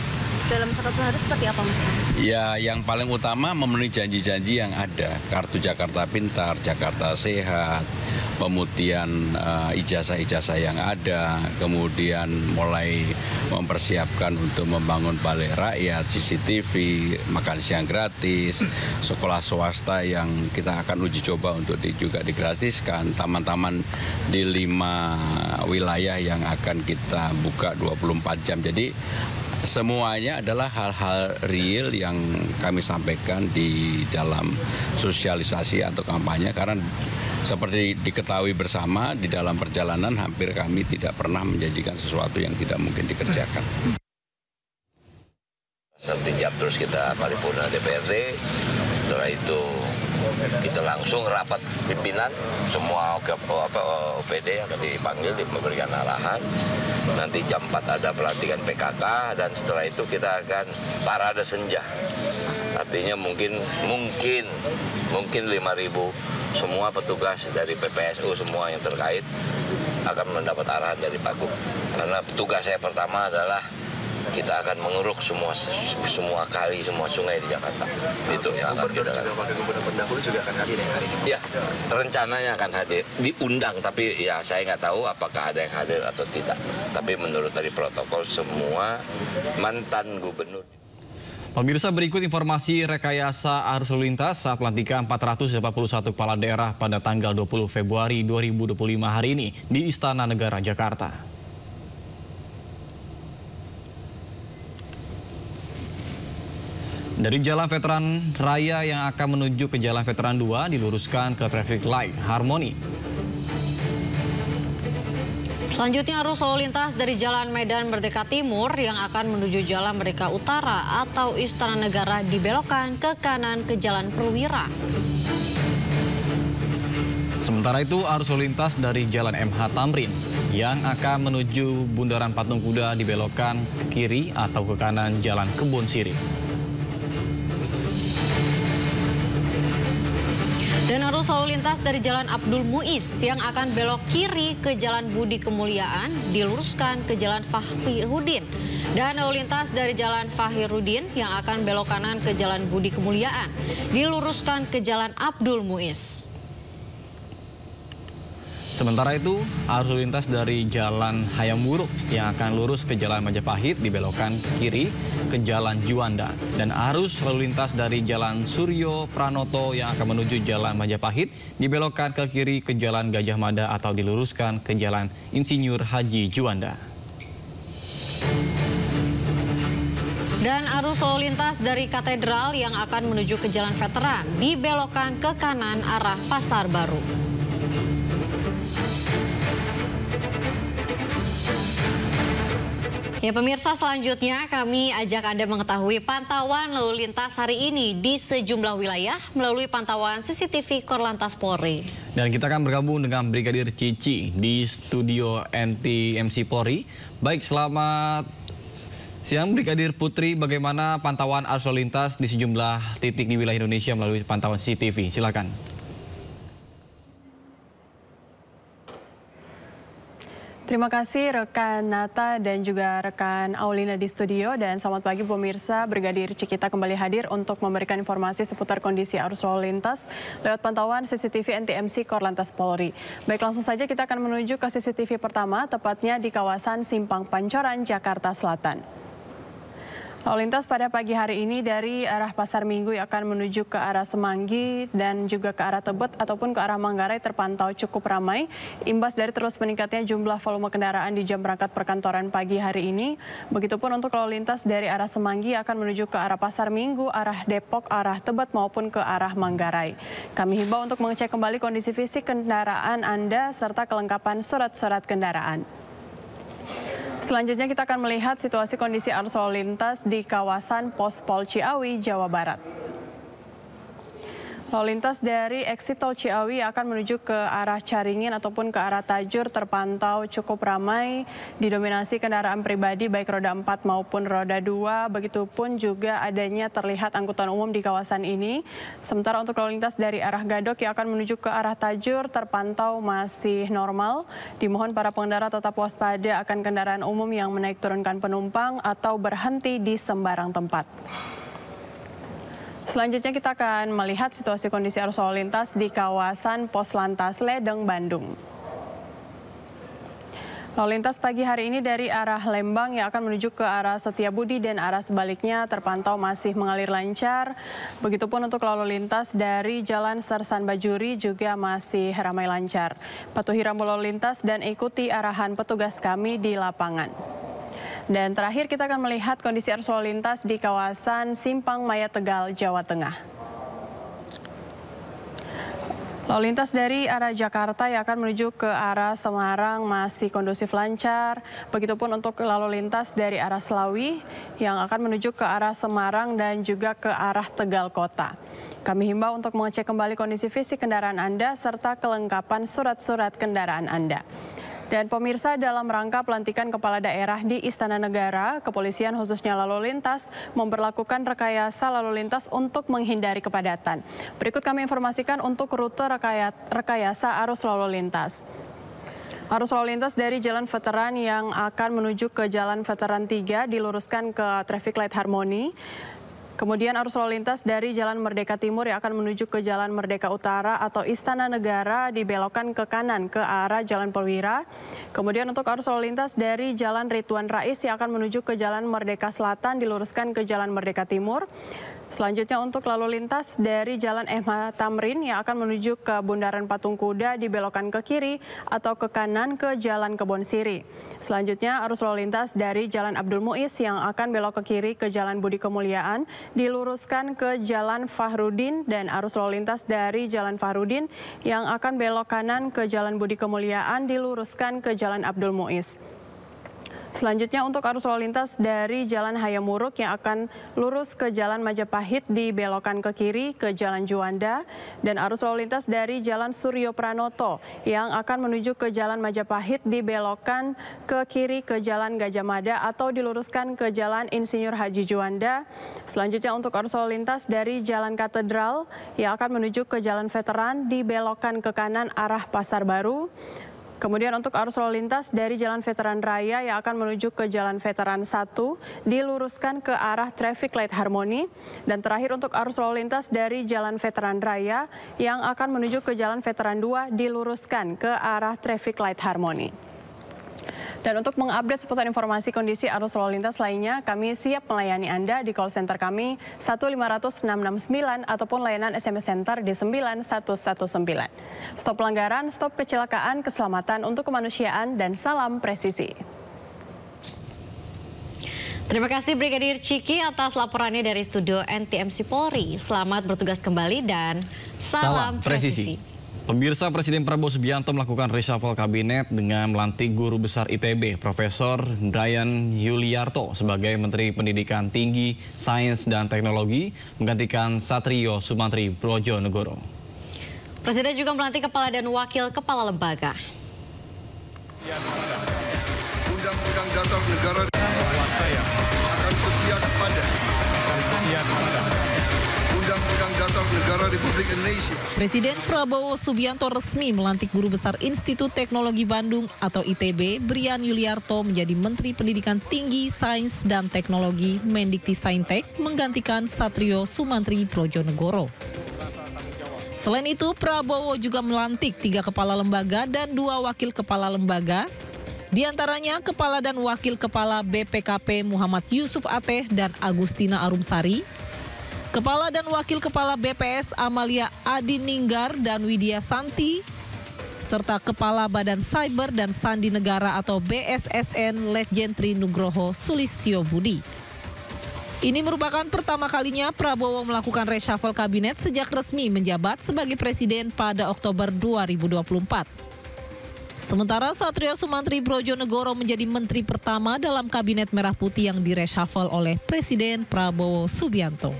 dalam 100 hari seperti apa, Mas? Ya, yang paling utama memenuhi janji-janji yang ada. Kartu Jakarta Pintar, Jakarta Sehat, pemutihan ijazah-ijazah yang ada, kemudian mulai mempersiapkan untuk membangun balai rakyat, CCTV, makan siang gratis, sekolah swasta yang kita akan uji coba untuk juga digratiskan, taman-taman di 5 wilayah yang akan kita buka 24 jam. Jadi semuanya adalah hal-hal real yang kami sampaikan di dalam sosialisasi atau kampanye, karena seperti diketahui bersama di dalam perjalanan hampir kami tidak pernah menjanjikan sesuatu yang tidak mungkin dikerjakan. Sertijab terus kita paripurna DPRD, setelah itu kita langsung rapat pimpinan, semua OPD akan dipanggil, memberikan arahan. Nanti jam 4 ada pelantikan PKK dan setelah itu kita akan parade senja. Artinya mungkin 5.000 semua petugas dari PPSU semua yang terkait akan mendapat arahan dari Pak Gub. Karena tugas saya pertama adalah kita akan mengeruk semua kali, semua sungai di Jakarta. Itu yang akan kita lakukan. Gubernur pendahulu juga akan hadir hari ini? Ya, rencananya akan hadir. Diundang, tapi ya saya nggak tahu apakah ada yang hadir atau tidak. Tapi menurut dari protokol semua mantan gubernur. Pemirsa, berikut informasi rekayasa arus lalu lintas saat pelantikan 441 kepala daerah pada tanggal 20 Februari 2025 hari ini di Istana Negara, Jakarta. Dari Jalan Veteran Raya yang akan menuju ke Jalan Veteran 2 diluruskan ke traffic light Harmoni. Selanjutnya arus lalu lintas dari Jalan Medan Merdeka Timur yang akan menuju Jalan Merdeka Utara atau Istana Negara dibelokkan ke kanan ke Jalan Perwira. Sementara itu arus lalu lintas dari Jalan MH Tamrin yang akan menuju Bundaran Patung Kuda dibelokkan ke kiri atau ke kanan Jalan Kebon Sirih. Dan arus lalu lintas dari Jalan Abdul Muiz yang akan belok kiri ke Jalan Budi Kemuliaan diluruskan ke Jalan Fahirudin. Dan lalu lintas dari Jalan Fahirudin yang akan belok kanan ke Jalan Budi Kemuliaan diluruskan ke Jalan Abdul Muiz. Sementara itu, arus lalu lintas dari Jalan Hayam Wuruk yang akan lurus ke Jalan Majapahit dibelokkan ke kiri ke Jalan Juanda. Dan arus lalu lintas dari Jalan Suryo Pranoto yang akan menuju Jalan Majapahit dibelokkan ke kiri ke Jalan Gajah Mada atau diluruskan ke Jalan Insinyur Haji Juanda. Dan arus lalu lintas dari Katedral yang akan menuju ke Jalan Veteran dibelokkan ke kanan arah Pasar Baru. Ya pemirsa, selanjutnya kami ajak Anda mengetahui pantauan lalu lintas hari ini di sejumlah wilayah melalui pantauan CCTV Korlantas Polri. Dan kita akan bergabung dengan Brigadir Cici di studio NTMC Polri. Baik, selamat siang Brigadir Putri, bagaimana pantauan arus lalu lintas di sejumlah titik di wilayah Indonesia melalui pantauan CCTV? Silakan. Terima kasih rekan Nata dan juga rekan Aulina di studio, dan selamat pagi pemirsa. Brigadir Cikita kembali hadir untuk memberikan informasi seputar kondisi arus lalu lintas lewat pantauan CCTV NTMC Korlantas Polri. Baik, langsung saja kita akan menuju ke CCTV pertama, tepatnya di kawasan Simpang Pancoran, Jakarta Selatan. Lalu lintas pada pagi hari ini dari arah Pasar Minggu yang akan menuju ke arah Semanggi dan juga ke arah Tebet ataupun ke arah Manggarai terpantau cukup ramai. Imbas dari terus meningkatnya jumlah volume kendaraan di jam berangkat perkantoran pagi hari ini. Begitupun untuk lalu lintas dari arah Semanggi akan menuju ke arah Pasar Minggu, arah Depok, arah Tebet maupun ke arah Manggarai. Kami himbau untuk mengecek kembali kondisi fisik kendaraan Anda serta kelengkapan surat-surat kendaraan. Selanjutnya kita akan melihat situasi kondisi arus lalu lintas di kawasan Pos Pol Ciawi, Jawa Barat. Lalu lintas dari exit tol Ciawi akan menuju ke arah Caringin ataupun ke arah Tajur terpantau cukup ramai, didominasi kendaraan pribadi baik roda 4 maupun roda 2. Begitupun juga adanya terlihat angkutan umum di kawasan ini. Sementara untuk lalu lintas dari arah Gadok yang akan menuju ke arah Tajur terpantau masih normal. Dimohon para pengendara tetap waspada akan kendaraan umum yang menaik turunkan penumpang atau berhenti di sembarang tempat. Selanjutnya kita akan melihat situasi kondisi arus lalu lintas di kawasan Pos Lantas Ledeng, Bandung. Lalu lintas pagi hari ini dari arah Lembang yang akan menuju ke arah Setiabudi dan arah sebaliknya terpantau masih mengalir lancar. Begitupun untuk lalu lintas dari Jalan Sersan Bajuri juga masih ramai lancar. Patuhi rambu lalu lintas dan ikuti arahan petugas kami di lapangan. Dan terakhir kita akan melihat kondisi arus lalu lintas di kawasan Simpang Maya Tegal, Jawa Tengah. Lalu lintas dari arah Jakarta yang akan menuju ke arah Semarang masih kondusif lancar. Begitupun untuk lalu lintas dari arah Slawi yang akan menuju ke arah Semarang dan juga ke arah Tegal Kota. Kami himbau untuk mengecek kembali kondisi fisik kendaraan Anda serta kelengkapan surat-surat kendaraan Anda. Dan pemirsa, dalam rangka pelantikan kepala daerah di Istana Negara, kepolisian khususnya lalu lintas memberlakukan rekayasa lalu lintas untuk menghindari kepadatan. Berikut kami informasikan untuk rute rekayasa arus lalu lintas. Arus lalu lintas dari Jalan Veteran yang akan menuju ke Jalan Veteran 3 diluruskan ke Traffic Light Harmony. Kemudian arus lalu lintas dari Jalan Merdeka Timur yang akan menuju ke Jalan Merdeka Utara atau Istana Negara dibelokkan ke kanan ke arah Jalan Perwira. Kemudian untuk arus lalu lintas dari Jalan Ridwan Rais yang akan menuju ke Jalan Merdeka Selatan diluruskan ke Jalan Merdeka Timur. Selanjutnya untuk lalu lintas dari Jalan MH Tamrin yang akan menuju ke Bundaran Patung Kuda dibelokkan ke kiri atau ke kanan ke Jalan Kebon Siri. Selanjutnya arus lalu lintas dari Jalan Abdul Muiz yang akan belok ke kiri ke Jalan Budi Kemuliaan diluruskan ke Jalan Fahrudin, dan arus lalu lintas dari Jalan Fahrudin yang akan belok kanan ke Jalan Budi Kemuliaan diluruskan ke Jalan Abdul Muiz. Selanjutnya untuk arus lalu lintas dari Jalan Hayamuruk yang akan lurus ke Jalan Majapahit dibelokkan ke kiri ke Jalan Juanda, dan arus lalu lintas dari Jalan Suryo Pranoto yang akan menuju ke Jalan Majapahit dibelokkan ke kiri ke Jalan Gajah Mada atau diluruskan ke Jalan Insinyur Haji Juanda. Selanjutnya untuk arus lalu lintas dari Jalan Katedral yang akan menuju ke Jalan Veteran dibelokkan ke kanan arah Pasar Baru. Kemudian untuk arus lalu lintas dari Jalan Veteran Raya yang akan menuju ke Jalan Veteran 1 diluruskan ke arah Traffic Light Harmony. Dan terakhir untuk arus lalu lintas dari Jalan Veteran Raya yang akan menuju ke Jalan Veteran 2 diluruskan ke arah Traffic Light Harmony. Dan untuk mengupdate seputar informasi kondisi arus lalu lintas lainnya, kami siap melayani Anda di call center kami 1500669 ataupun layanan SMS Center di 9119. Stop pelanggaran, stop kecelakaan, keselamatan untuk kemanusiaan, dan salam presisi. Terima kasih Brigadir Ciki atas laporannya dari studio NTMC Polri. Selamat bertugas kembali dan salam presisi. Pemirsa, Presiden Prabowo Subianto melakukan reshuffle kabinet dengan melantik Guru Besar ITB, Profesor Brian Yuliarto sebagai Menteri Pendidikan Tinggi, Sains dan Teknologi, menggantikan Satrio Sumantri Brojonegoro. Presiden juga melantik kepala dan wakil kepala lembaga. Undang-undang Dasar Negara akan setia kepada Undang-Undang Dasar Negara Republik Indonesia. Presiden Prabowo Subianto resmi melantik Guru Besar Institut Teknologi Bandung atau ITB, Brian Yuliarto menjadi Menteri Pendidikan Tinggi, Sains dan Teknologi Mendikti-Saintek menggantikan Satrio Sumantri Brojonegoro. Selain itu, Prabowo juga melantik 3 kepala lembaga dan 2 wakil kepala lembaga, di antaranya Kepala dan Wakil Kepala BPKP Muhammad Yusuf Ateh dan Agustina Arumsari, Kepala dan Wakil Kepala BPS Amalia Adininggar dan Widya Santi, serta Kepala Badan Cyber dan Sandi Negara atau BSSN Letjen Tri Nugroho Sulistyo Budi. Ini merupakan pertama kalinya Prabowo melakukan reshuffle kabinet sejak resmi menjabat sebagai presiden pada Oktober 2024. Sementara Satrio Sumantri Brojonegoro menjadi menteri pertama dalam kabinet Merah Putih yang direshuffle oleh Presiden Prabowo Subianto.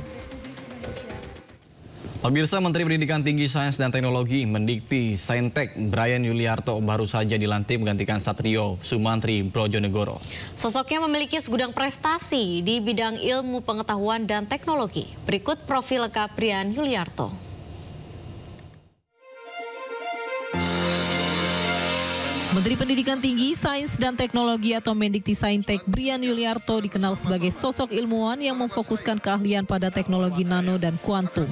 Pemirsa, Menteri Pendidikan Tinggi, Sains dan Teknologi Mendikti-Saintek Brian Yuliarto baru saja dilantik menggantikan Satrio Sumantri Brojonegoro. Sosoknya memiliki segudang prestasi di bidang ilmu pengetahuan dan teknologi. Berikut profil lengkap Brian Yuliarto. Menteri Pendidikan Tinggi, Sains dan Teknologi atau Mendikti-Saintek Brian Yuliarto dikenal sebagai sosok ilmuwan yang memfokuskan keahlian pada teknologi nano dan kuantum.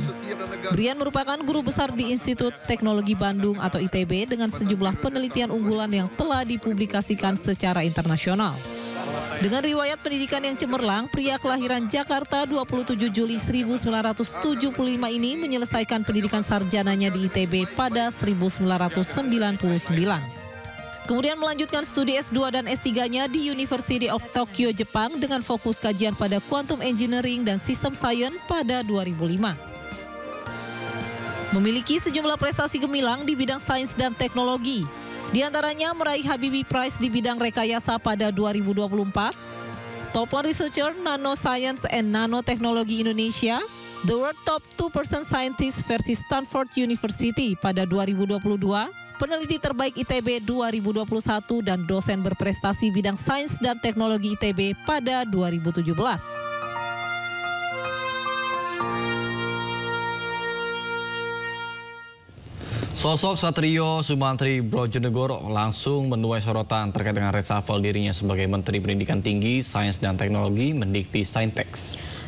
Brian merupakan guru besar di Institut Teknologi Bandung atau ITB dengan sejumlah penelitian unggulan yang telah dipublikasikan secara internasional. Dengan riwayat pendidikan yang cemerlang, pria kelahiran Jakarta 27 Juli 1975 ini menyelesaikan pendidikan sarjananya di ITB pada 1999. Kemudian melanjutkan studi S2 dan S3-nya di University of Tokyo, Jepang dengan fokus kajian pada quantum engineering dan system science pada 2005. Memiliki sejumlah prestasi gemilang di bidang sains dan teknologi. Di antaranya meraih Habibie Prize di bidang rekayasa pada 2024, Top 1 Researcher Nanoscience and Nanotechnology Indonesia, The World Top 2% Scientist versi Stanford University pada 2022, peneliti terbaik ITB 2021 dan dosen berprestasi bidang sains dan teknologi ITB pada 2017. Sosok Satrio Sumantri Brojonegoro langsung menuai sorotan terkait dengan reshuffle dirinya sebagai Menteri Pendidikan Tinggi, Sains dan Teknologi Mendikti-Saintek.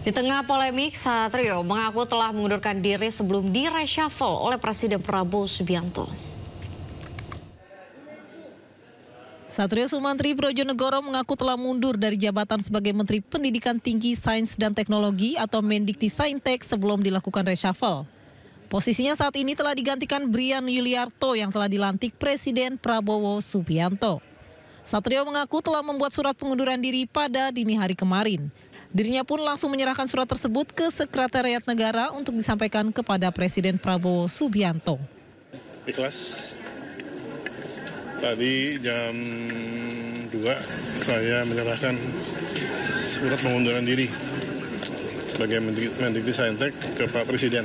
Di tengah polemik, Satrio mengaku telah mengundurkan diri sebelum di-reshuffle oleh Presiden Prabowo Subianto. Satrio Sumantri Brojonegoro mengaku telah mundur dari jabatan sebagai Menteri Pendidikan Tinggi, Sains dan Teknologi atau Mendikti-Saintek sebelum dilakukan reshuffle. Posisinya saat ini telah digantikan Brian Yuliarto yang telah dilantik Presiden Prabowo Subianto. Satrio mengaku telah membuat surat pengunduran diri pada dini hari kemarin. Dirinya pun langsung menyerahkan surat tersebut ke Sekretariat Negara untuk disampaikan kepada Presiden Prabowo Subianto. Ikhlas. Tadi jam 2 saya menyerahkan surat pengunduran diri sebagai Mendikti-Saintek ke Pak Presiden.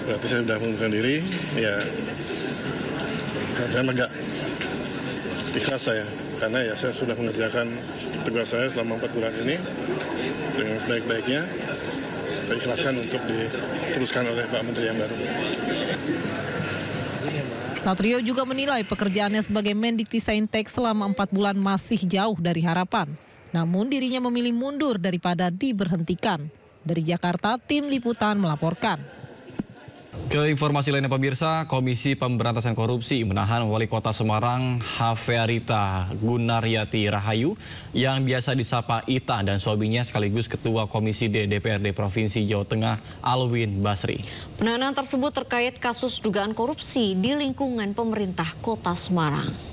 Berarti saya sudah mengundurkan diri, ya saya lega, ikhlas saya, karena ya saya sudah mengerjakan tugas saya selama 4 bulan ini dengan sebaik-baiknya. Saya ikhlaskan untuk diteruskan oleh Pak Menteri yang baru. Satrio juga menilai pekerjaannya sebagai Mendikti-Saintek selama 4 bulan masih jauh dari harapan. Namun dirinya memilih mundur daripada diberhentikan. Dari Jakarta, tim liputan melaporkan. Ke informasi lainnya pemirsa, Komisi Pemberantasan Korupsi menahan Wali Kota Semarang Hafearita Gunaryati Rahayu yang biasa disapa Ita dan suaminya sekaligus Ketua Komisi D DPRD Provinsi Jawa Tengah Alwin Basri. Penahanan tersebut terkait kasus dugaan korupsi di lingkungan pemerintah Kota Semarang.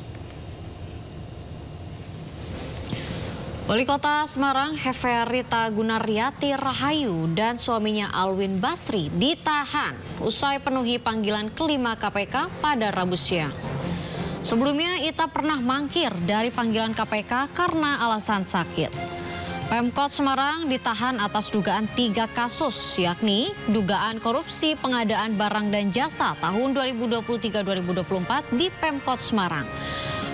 Wali Kota Semarang Hafearita Gunaryati Rahayu dan suaminya Alwin Basri ditahan usai penuhi panggilan kelima KPK pada Rabu siang. Sebelumnya Ita pernah mangkir dari panggilan KPK karena alasan sakit. Pemkot Semarang ditahan atas dugaan 3 kasus, yakni dugaan korupsi pengadaan barang dan jasa tahun 2023-2024 di Pemkot Semarang.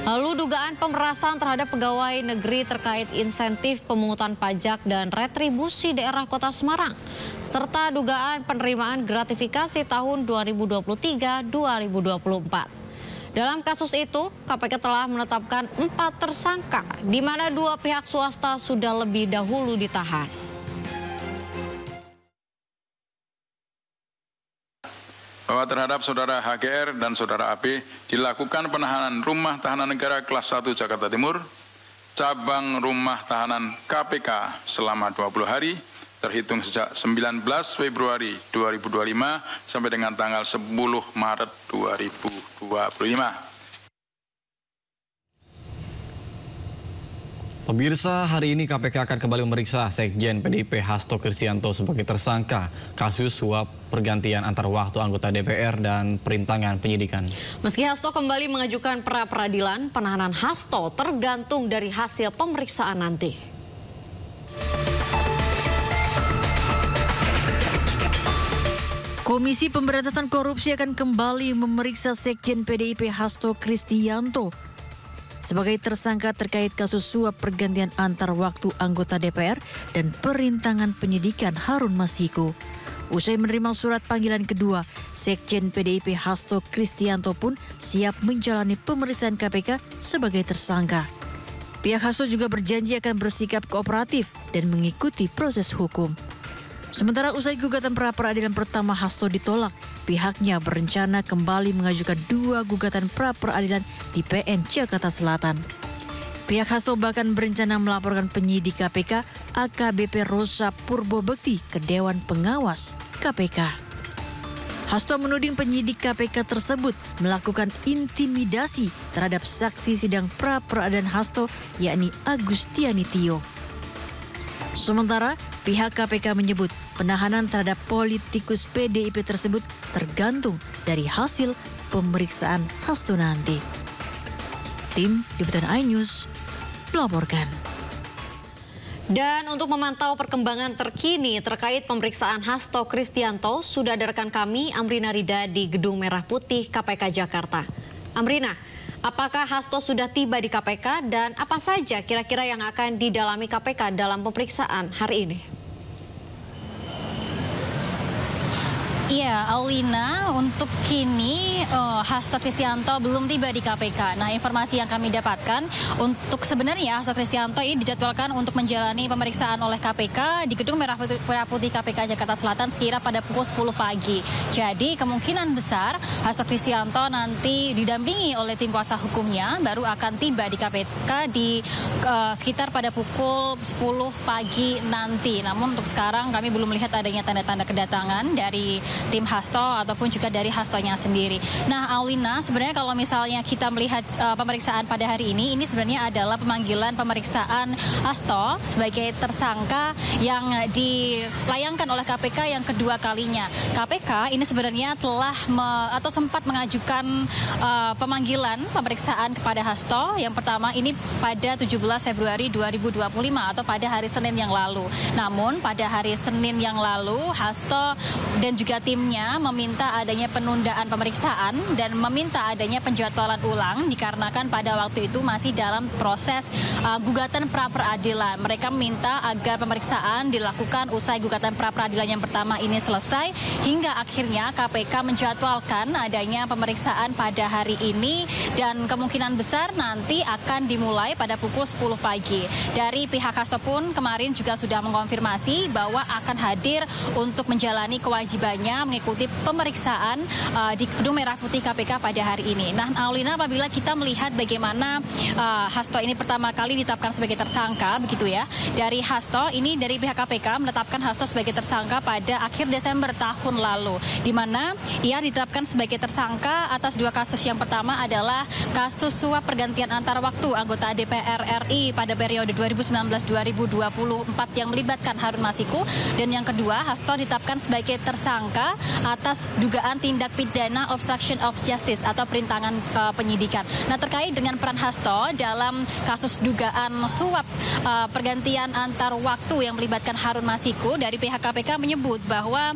Lalu dugaan pemerasan terhadap pegawai negeri terkait insentif pemungutan pajak dan retribusi daerah Kota Semarang, serta dugaan penerimaan gratifikasi tahun 2023-2024. Dalam kasus itu, KPK telah menetapkan 4 tersangka, di mana 2 pihak swasta sudah lebih dahulu ditahan. Bahwa terhadap saudara HGR dan saudara AP dilakukan penahanan rumah tahanan negara kelas 1 Jakarta Timur, cabang rumah tahanan KPK selama 20 hari, terhitung sejak 19 Februari 2025 sampai dengan tanggal 10 Maret 2025. Pemirsa, hari ini KPK akan kembali memeriksa Sekjen PDIP Hasto Kristianto sebagai tersangka kasus suap pergantian antar waktu anggota DPR dan perintangan penyidikan. Meski Hasto kembali mengajukan pra-peradilan, penahanan Hasto tergantung dari hasil pemeriksaan nanti. Komisi Pemberantasan Korupsi akan kembali memeriksa Sekjen PDIP Hasto Kristianto sebagai tersangka terkait kasus suap pergantian antar waktu anggota DPR dan perintangan penyidikan Harun Masiku. Usai menerima surat panggilan kedua, Sekjen PDIP Hasto Kristianto pun siap menjalani pemeriksaan KPK sebagai tersangka. Pihak Hasto juga berjanji akan bersikap kooperatif dan mengikuti proses hukum. Sementara usai gugatan pra-peradilan pertama Hasto ditolak, pihaknya berencana kembali mengajukan 2 gugatan pra-peradilan di PN Jakarta Selatan. Pihak Hasto bahkan berencana melaporkan penyidik KPK AKBP Rosa Purbobekti ke Dewan Pengawas KPK. Hasto menuding penyidik KPK tersebut melakukan intimidasi terhadap saksi sidang pra-peradilan Hasto, yakni Agustiani Tio. Sementara pihak KPK menyebut penahanan terhadap politikus PDIP tersebut tergantung dari hasil pemeriksaan Hasto nanti. Tim Liputan iNews melaporkan. Dan untuk memantau perkembangan terkini terkait pemeriksaan Hasto Kristianto, sudah ada rekan kami Amrina Rida di Gedung Merah Putih KPK Jakarta. Amrina, apakah Hasto sudah tiba di KPK dan apa saja kira-kira yang akan didalami KPK dalam pemeriksaan hari ini? Iya, Aulina, untuk kini Hasto Kristianto belum tiba di KPK. Nah, informasi yang kami dapatkan untuk sebenarnya Hasto Kristianto ini dijadwalkan untuk menjalani pemeriksaan oleh KPK di Gedung Merah Putih KPK Jakarta Selatan sekira pada pukul 10 pagi. Jadi kemungkinan besar Hasto Kristianto nanti didampingi oleh tim kuasa hukumnya baru akan tiba di KPK di sekitar pada pukul 10 pagi nanti. Namun untuk sekarang kami belum melihat adanya tanda-tanda kedatangan dari tim Hasto ataupun juga dari Hastonya sendiri. Nah, Aulina, sebenarnya kalau misalnya kita melihat pemeriksaan pada hari ini sebenarnya adalah pemanggilan pemeriksaan Hasto sebagai tersangka yang dilayangkan oleh KPK yang kedua kalinya. KPK ini sebenarnya telah atau sempat mengajukan pemanggilan pemeriksaan kepada Hasto yang pertama ini pada 17 Februari 2025 atau pada hari Senin yang lalu. Namun pada hari Senin yang lalu Hasto dan juga timnya meminta adanya penundaan pemeriksaan dan meminta adanya penjadwalan ulang dikarenakan pada waktu itu masih dalam proses gugatan pra-peradilan. Mereka meminta agar pemeriksaan dilakukan usai gugatan pra-peradilan yang pertama ini selesai hingga akhirnya KPK menjadwalkan adanya pemeriksaan pada hari ini dan kemungkinan besar nanti akan dimulai pada pukul 10 pagi. Dari pihak Hasto pun kemarin juga sudah mengonfirmasi bahwa akan hadir untuk menjalani kewajibannya mengikuti pemeriksaan di Gedung Merah Putih KPK pada hari ini. Nah, Aulina, apabila kita melihat bagaimana Hasto ini pertama kali ditetapkan sebagai tersangka, begitu ya, dari Hasto ini dari pihak KPK menetapkan Hasto sebagai tersangka pada akhir Desember tahun lalu, di mana ia ditetapkan sebagai tersangka atas 2 kasus. Yang pertama adalah kasus suap pergantian antar waktu anggota DPR RI pada periode 2019-2024 yang melibatkan Harun Masiku, dan yang kedua Hasto ditetapkan sebagai tersangka KPK atas dugaan tindak pidana obstruction of justice atau perintangan penyidikan. Nah, terkait dengan peran Hasto dalam kasus dugaan suap pergantian antar waktu yang melibatkan Harun Masiku, dari pihak KPK menyebut bahwa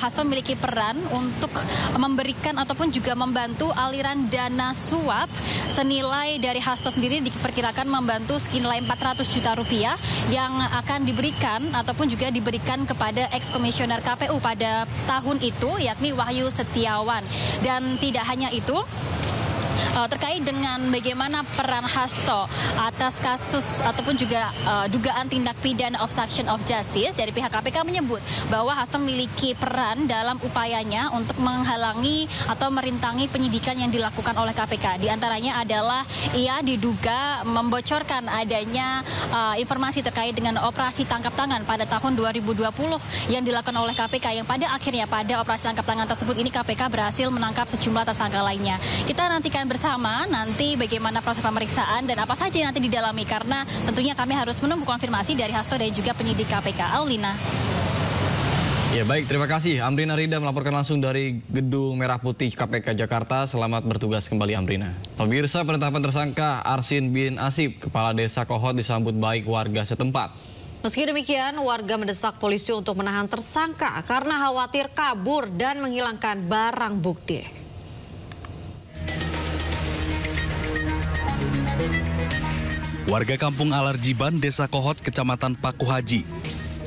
Hasto memiliki peran untuk memberikan ataupun juga membantu aliran dana suap senilai dari Hasto sendiri diperkirakan membantu senilai 400 juta rupiah yang akan diberikan ataupun juga diberikan kepada ex-komisioner KPU pada tahun itu, yakni Wahyu Setiawan. Dan tidak hanya itu, terkait dengan bagaimana peran Hasto atas kasus ataupun juga dugaan tindak pidana obstruction of justice, dari pihak KPK menyebut bahwa Hasto memiliki peran dalam upayanya untuk menghalangi atau merintangi penyidikan yang dilakukan oleh KPK. Di antaranya adalah ia diduga membocorkan adanya informasi terkait dengan operasi tangkap tangan pada tahun 2020 yang dilakukan oleh KPK, yang pada akhirnya pada operasi tangkap tangan tersebut ini KPK berhasil menangkap sejumlah tersangka lainnya. Kita nantikan bersama nanti bagaimana proses pemeriksaan dan apa saja yang nanti didalami, karena tentunya kami harus menunggu konfirmasi dari Hasto dan juga penyidik KPK. Aulina. Ya baik, terima kasih Amrina Rida melaporkan langsung dari Gedung Merah Putih KPK Jakarta. Selamat bertugas kembali Amrina. Pemirsa, penetapan tersangka Arsin bin Asip, Kepala Desa Kohot, disambut baik warga setempat. Meski demikian, warga mendesak polisi untuk menahan tersangka karena khawatir kabur dan menghilangkan barang bukti. Warga Kampung Alarjiban, Desa Kohot, Kecamatan Paku Haji,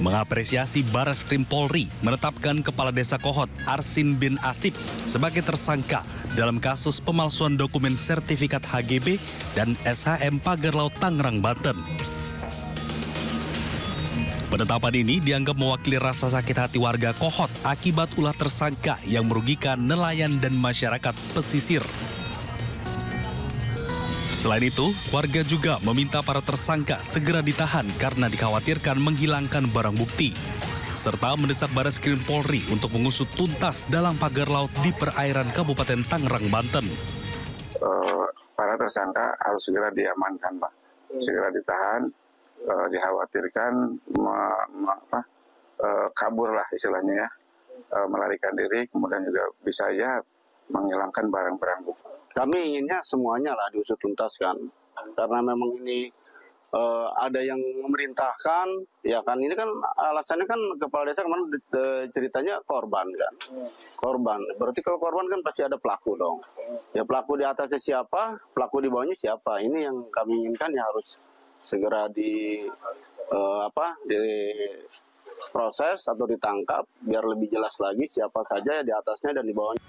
mengapresiasi Bareskrim Polri menetapkan Kepala Desa Kohot Arsin bin Asip sebagai tersangka dalam kasus pemalsuan dokumen sertifikat HGB dan SHM Pagar Laut Tangerang, Banten. Penetapan ini dianggap mewakili rasa sakit hati warga Kohot akibat ulah tersangka yang merugikan nelayan dan masyarakat pesisir. Selain itu, warga juga meminta para tersangka segera ditahan karena dikhawatirkan menghilangkan barang bukti, serta mendesak Bareskrim Polri untuk mengusut tuntas dalam pagar laut di perairan Kabupaten Tangerang, Banten. Para tersangka harus segera diamankan, Pak. Segera ditahan, dikhawatirkan kabur lah istilahnya ya, melarikan diri, kemudian juga bisa ya menghilangkan barang-barang bukti. Kami inginnya semuanya lah diusut tuntas kan, karena memang ini ada yang memerintahkan, ya kan, ini kan alasannya kan kepala desa kemarin ceritanya korban kan, korban, berarti kalau korban kan pasti ada pelaku dong, ya pelaku di atasnya siapa, pelaku di bawahnya siapa, ini yang kami inginkan ya harus segera diproses atau ditangkap biar lebih jelas lagi siapa saja di atasnya dan di bawahnya.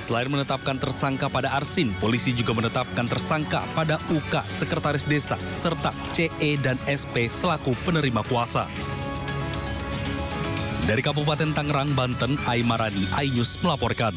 Selain menetapkan tersangka pada Arsin, polisi juga menetapkan tersangka pada UK, Sekretaris Desa, serta CE dan SP selaku penerima kuasa. Dari Kabupaten Tangerang, Banten, Aimarani, iNews melaporkan.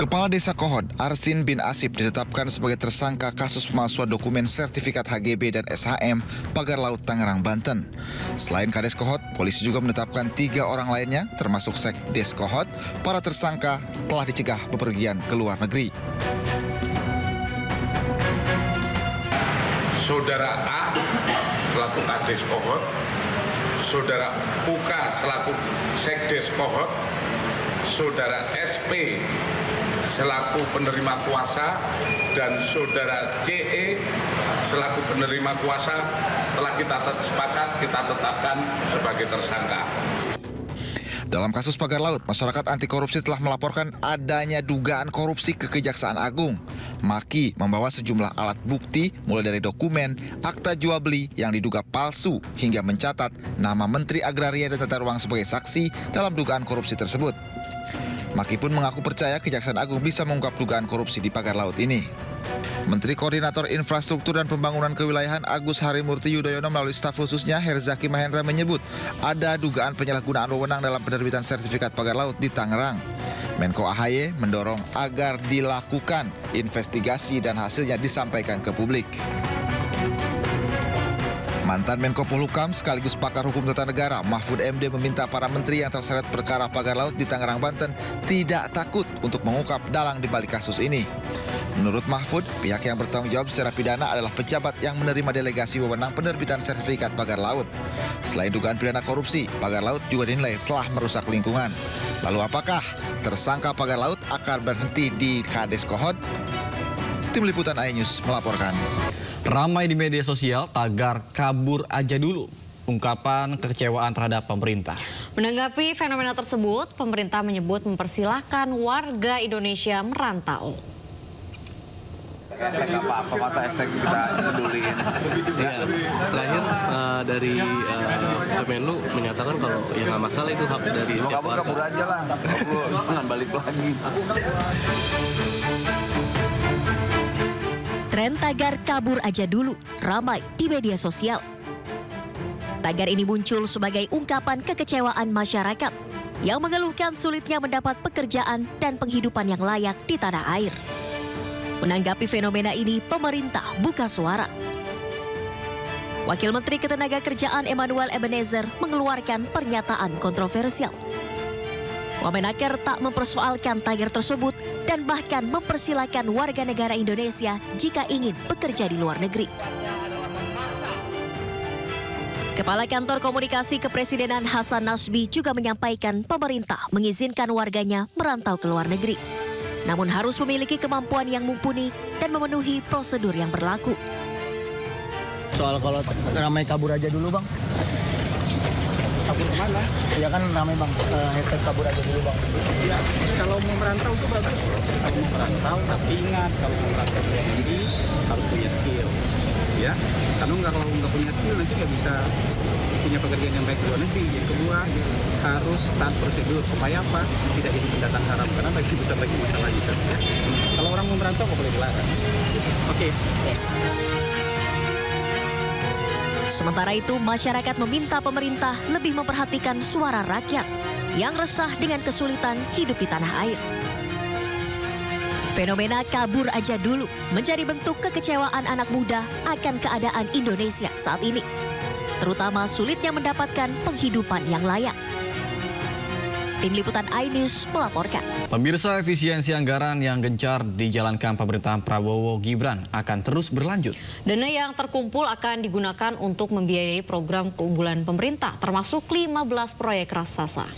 Kepala Desa Kohot, Arsin bin Asip, ditetapkan sebagai tersangka kasus pemalsuan dokumen sertifikat HGB dan SHM Pagar Laut Tangerang, Banten. Selain Kades Kohot, polisi juga menetapkan 3 orang lainnya, termasuk Sekdes Kohot. Para tersangka telah dicegah bepergian ke luar negeri. Saudara A selaku Kades Kohot, Saudara UK selaku Sekdes Kohot, Saudara SP selaku penerima kuasa, dan Saudara CE selaku penerima kuasa telah kita sepakat kita tetapkan sebagai tersangka. Dalam kasus Pagar Laut, masyarakat anti korupsi telah melaporkan adanya dugaan korupsi ke Kejaksaan Agung. Maki membawa sejumlah alat bukti mulai dari dokumen, akta jual beli yang diduga palsu hingga mencatat nama Menteri Agraria dan Tata Ruang sebagai saksi dalam dugaan korupsi tersebut. Maki pun mengaku percaya Kejaksaan Agung bisa mengungkap dugaan korupsi di Pagar Laut ini. Menteri Koordinator Infrastruktur dan Pembangunan Kewilayahan Agus Harimurti Yudhoyono melalui staf khususnya Herzaki Mahendra menyebut ada dugaan penyalahgunaan wewenang dalam penerbitan sertifikat Pagar Laut di Tangerang. Menko AHY mendorong agar dilakukan investigasi dan hasilnya disampaikan ke publik. Mantan Menko Polhukam sekaligus pakar hukum tata negara Mahfud MD meminta para menteri yang terseret perkara pagar laut di Tangerang, Banten tidak takut untuk mengungkap dalang di balik kasus ini. Menurut Mahfud, pihak yang bertanggung jawab secara pidana adalah pejabat yang menerima delegasi wewenang penerbitan sertifikat pagar laut. Selain dugaan pidana korupsi, pagar laut juga dinilai telah merusak lingkungan. Lalu apakah tersangka pagar laut akan berhenti di Kades Kohot? Tim Liputan iNews melaporkan. Ramai di media sosial tagar kabur aja dulu. Ungkapan kekecewaan terhadap pemerintah. Menanggapi fenomena tersebut, pemerintah menyebut mempersilahkan warga Indonesia merantau. Hashtag apa-apa, masa hashtag kita peduliin. Ya, terakhir dari Kemenlu menyatakan kalau ya nggak masalah, itu hak dari setiap warga. Kabur aja lah, jangan balik lagi. Tren tagar kabur aja dulu ramai di media sosial. Tagar ini muncul sebagai ungkapan kekecewaan masyarakat yang mengeluhkan sulitnya mendapat pekerjaan dan penghidupan yang layak di tanah air. Menanggapi fenomena ini, pemerintah buka suara. Wakil Menteri Ketenagakerjaan Emmanuel Ebenezer mengeluarkan pernyataan kontroversial. Wamenaker tak mempersoalkan tagar tersebut dan bahkan mempersilahkan warga negara Indonesia jika ingin bekerja di luar negeri. Kepala Kantor Komunikasi Kepresidenan Hasan Nasbi juga menyampaikan pemerintah mengizinkan warganya merantau ke luar negeri. Namun harus memiliki kemampuan yang mumpuni dan memenuhi prosedur yang berlaku. Soal kalau ramai kabur aja dulu, Bang. Kabur kemana? Ya kan ramai, Bang, hashtag kabur aja dulu, Bang. Ya, kalau mau merantau itu bagus. Kalau mau merantau, tapi ingat kalau mau merantau jadi harus punya skill. Ya, kalau nggak punya skill nanti nggak bisa punya pekerjaan yang baik di luar negeri. Yang kedua, harus taat prosedur supaya apa? Tidak jadi pendatang haram, karena bagi besar lagi masalahnya. Ya. Kalau orang mau merantau nggak boleh dilarang. Oke. Sementara itu, masyarakat meminta pemerintah lebih memperhatikan suara rakyat yang resah dengan kesulitan hidup di tanah air. Fenomena kabur aja dulu menjadi bentuk kekecewaan anak muda akan keadaan Indonesia saat ini, terutama sulitnya mendapatkan penghidupan yang layak. Tim Liputan iNews melaporkan. Pemirsa, efisiensi anggaran yang gencar dijalankan pemerintahan Prabowo Gibran akan terus berlanjut. Dana yang terkumpul akan digunakan untuk membiayai program keunggulan pemerintah, termasuk 15 proyek raksasa.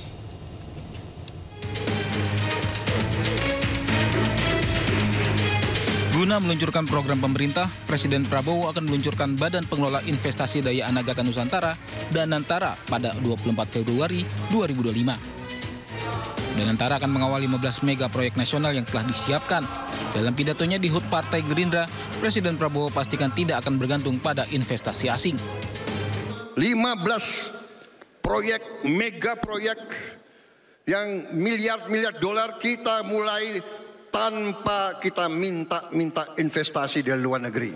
Guna meluncurkan program pemerintah, Presiden Prabowo akan meluncurkan Badan Pengelola Investasi Daya Anagata Nusantara Danantara pada 24 Februari 2025. Danantara akan mengawal 15 mega proyek nasional yang telah disiapkan. Dalam pidatonya di HUT Partai Gerindra, Presiden Prabowo pastikan tidak akan bergantung pada investasi asing. 15 proyek, mega proyek yang miliar-miliar dolar kita mulai tanpa kita minta investasi dari luar negeri.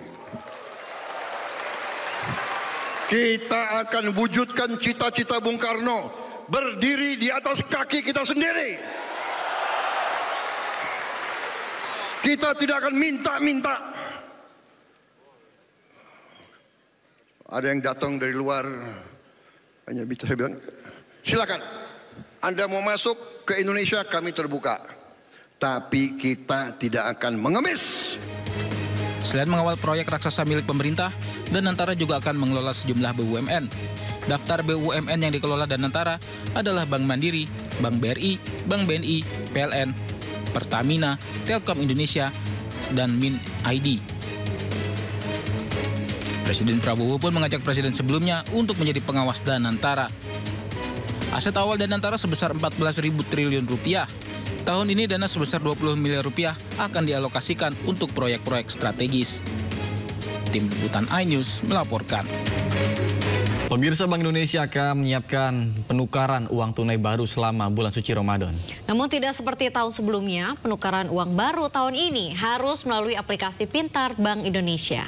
Kita akan wujudkan cita-cita Bung Karno, berdiri di atas kaki kita sendiri. Kita tidak akan minta-minta. Ada yang datang dari luar, hanya bisa bilang, silakan, Anda mau masuk ke Indonesia, kami terbuka. Tapi kita tidak akan mengemis. Selain mengawal proyek raksasa milik pemerintah, Danantara juga akan mengelola sejumlah BUMN. Daftar BUMN yang dikelola Danantara adalah Bank Mandiri, Bank BRI, Bank BNI, PLN, Pertamina, Telkom Indonesia, dan Min ID. Presiden Prabowo pun mengajak presiden sebelumnya untuk menjadi pengawas Danantara. Aset awal Danantara sebesar 14.000 triliun rupiah. Tahun ini dana sebesar 20 miliar rupiah akan dialokasikan untuk proyek-proyek strategis. Tim Liputan iNews melaporkan. Pemirsa, Bank Indonesia akan menyiapkan penukaran uang tunai baru selama bulan suci Ramadan. Namun tidak seperti tahun sebelumnya, penukaran uang baru tahun ini harus melalui aplikasi pintar Bank Indonesia.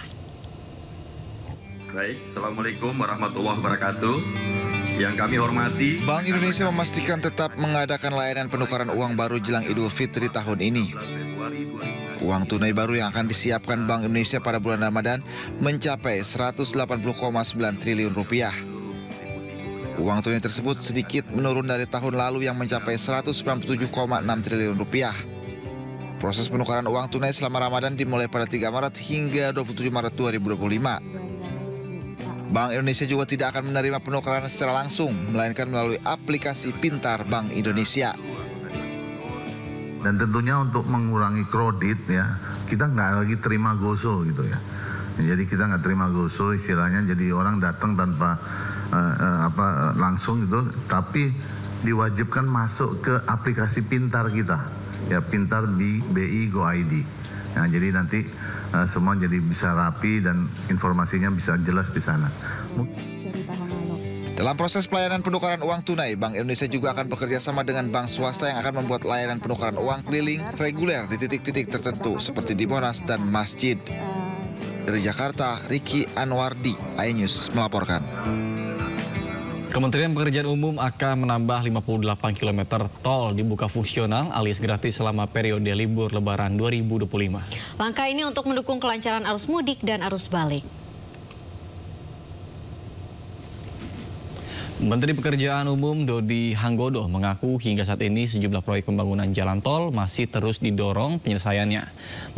Baik, Assalamualaikum warahmatullahi wabarakatuh. Yang kami hormati, Bank Indonesia memastikan tetap mengadakan layanan penukaran uang baru jelang Idul Fitri tahun ini. Uang tunai baru yang akan disiapkan Bank Indonesia pada bulan Ramadan mencapai 180,9 triliun rupiah. Uang tunai tersebut sedikit menurun dari tahun lalu yang mencapai 197,6 triliun rupiah. Proses penukaran uang tunai selama Ramadan dimulai pada 3 Maret hingga 27 Maret 2025. Bank Indonesia juga tidak akan menerima penukaran secara langsung, melainkan melalui aplikasi Pintar Bank Indonesia. Dan tentunya untuk mengurangi kredit ya, kita nggak lagi terima goso gitu ya. Jadi kita nggak terima goso istilahnya, jadi orang datang tanpa langsung gitu, tapi diwajibkan masuk ke aplikasi Pintar kita, ya Pintar BI Go ID. Nah, jadi nanti semua jadi bisa rapi dan informasinya bisa jelas di sana. Dalam proses pelayanan penukaran uang tunai, Bank Indonesia juga akan bekerja sama dengan bank swasta yang akan membuat layanan penukaran uang keliling reguler di titik-titik tertentu seperti di Monas dan Masjid. Dari Jakarta, Riki Anwardi, iNews melaporkan. Kementerian Pekerjaan Umum akan menambah 58 km tol dibuka fungsional alias gratis selama periode libur Lebaran 2025. Langkah ini untuk mendukung kelancaran arus mudik dan arus balik. Menteri Pekerjaan Umum Dodi Hanggodo mengaku hingga saat ini sejumlah proyek pembangunan jalan tol masih terus didorong penyelesaiannya.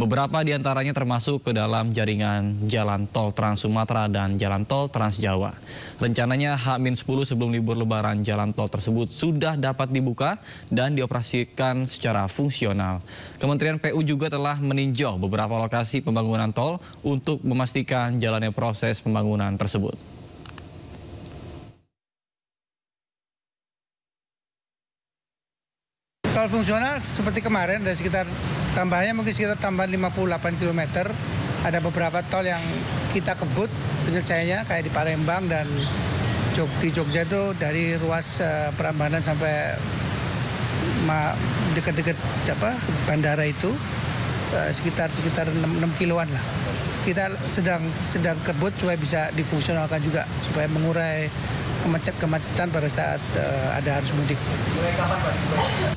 Beberapa diantaranya termasuk ke dalam jaringan jalan tol Trans Sumatera dan jalan tol Trans Jawa. Rencananya H-10 sebelum libur Lebaran jalan tol tersebut sudah dapat dibuka dan dioperasikan secara fungsional. Kementerian PU juga telah meninjau beberapa lokasi pembangunan tol untuk memastikan jalannya proses pembangunan tersebut. Tol fungsional seperti kemarin ada sekitar tambahannya mungkin sekitar tambahan 58 km. Ada beberapa tol yang kita kebut penyelesaiannya kayak di Palembang dan di Jogja itu dari ruas Prambanan sampai dekat-dekat bandara itu sekitar 6 kiloan lah. Kita sedang kebut supaya bisa difungsionalkan juga supaya mengurai kemacetan pada saat ada arus mudik.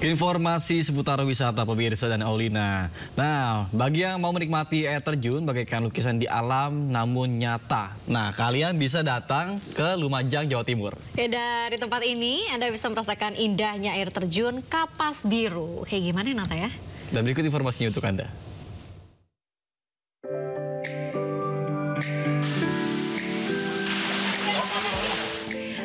Informasi seputar wisata pemirsa dan Aulina. Nah, bagi yang mau menikmati air terjun bagaikan lukisan di alam namun nyata. Nah, kalian bisa datang ke Lumajang, Jawa Timur. Ya, dari tempat ini Anda bisa merasakan indahnya air terjun Kapas Biru. Kayak gimana Nata ya? Dan berikut informasinya untuk Anda.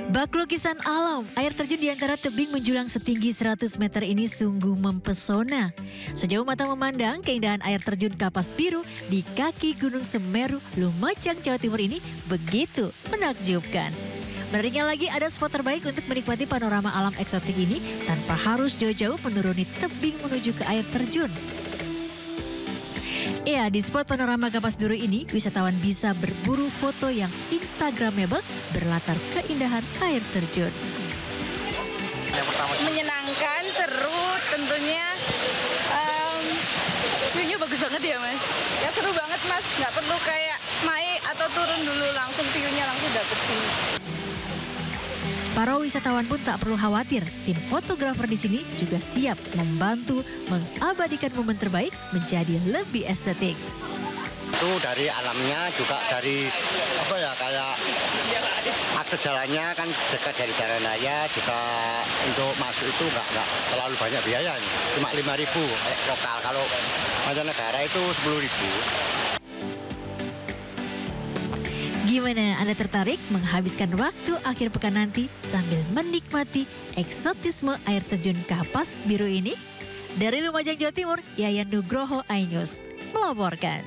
Bak lukisan alam, air terjun di antara tebing menjulang setinggi 100 meter ini sungguh mempesona. Sejauh mata memandang, keindahan air terjun Kapas Biru di kaki Gunung Semeru, Lumajang, Jawa Timur ini begitu menakjubkan. Menariknya lagi, ada spot terbaik untuk menikmati panorama alam eksotik ini tanpa harus jauh-jauh menuruni tebing menuju ke air terjun. Ya, di spot panorama Kapas Biru ini, wisatawan bisa berburu foto yang instagramable berlatar keindahan air terjun. Menyenangkan, seru, tentunya view-nya bagus banget ya Mas. Ya seru banget Mas, nggak perlu kayak naik atau turun dulu, langsung view-nya langsung dapet sini. Para wisatawan pun tak perlu khawatir, tim fotografer di sini juga siap membantu mengabadikan momen terbaik menjadi lebih estetik. Itu dari alamnya juga dari kayak akses jalannya kan dekat dari jalan raya, juga untuk masuk itu nggak terlalu banyak biaya, cuma 5.000 lokal, kalau mancanegara itu 10.000. Gimana, Anda tertarik menghabiskan waktu akhir pekan nanti sambil menikmati eksotisme air terjun Kapas Biru ini? Dari Lumajang, Jawa Timur, Yayan Nugroho, iNews melaporkan.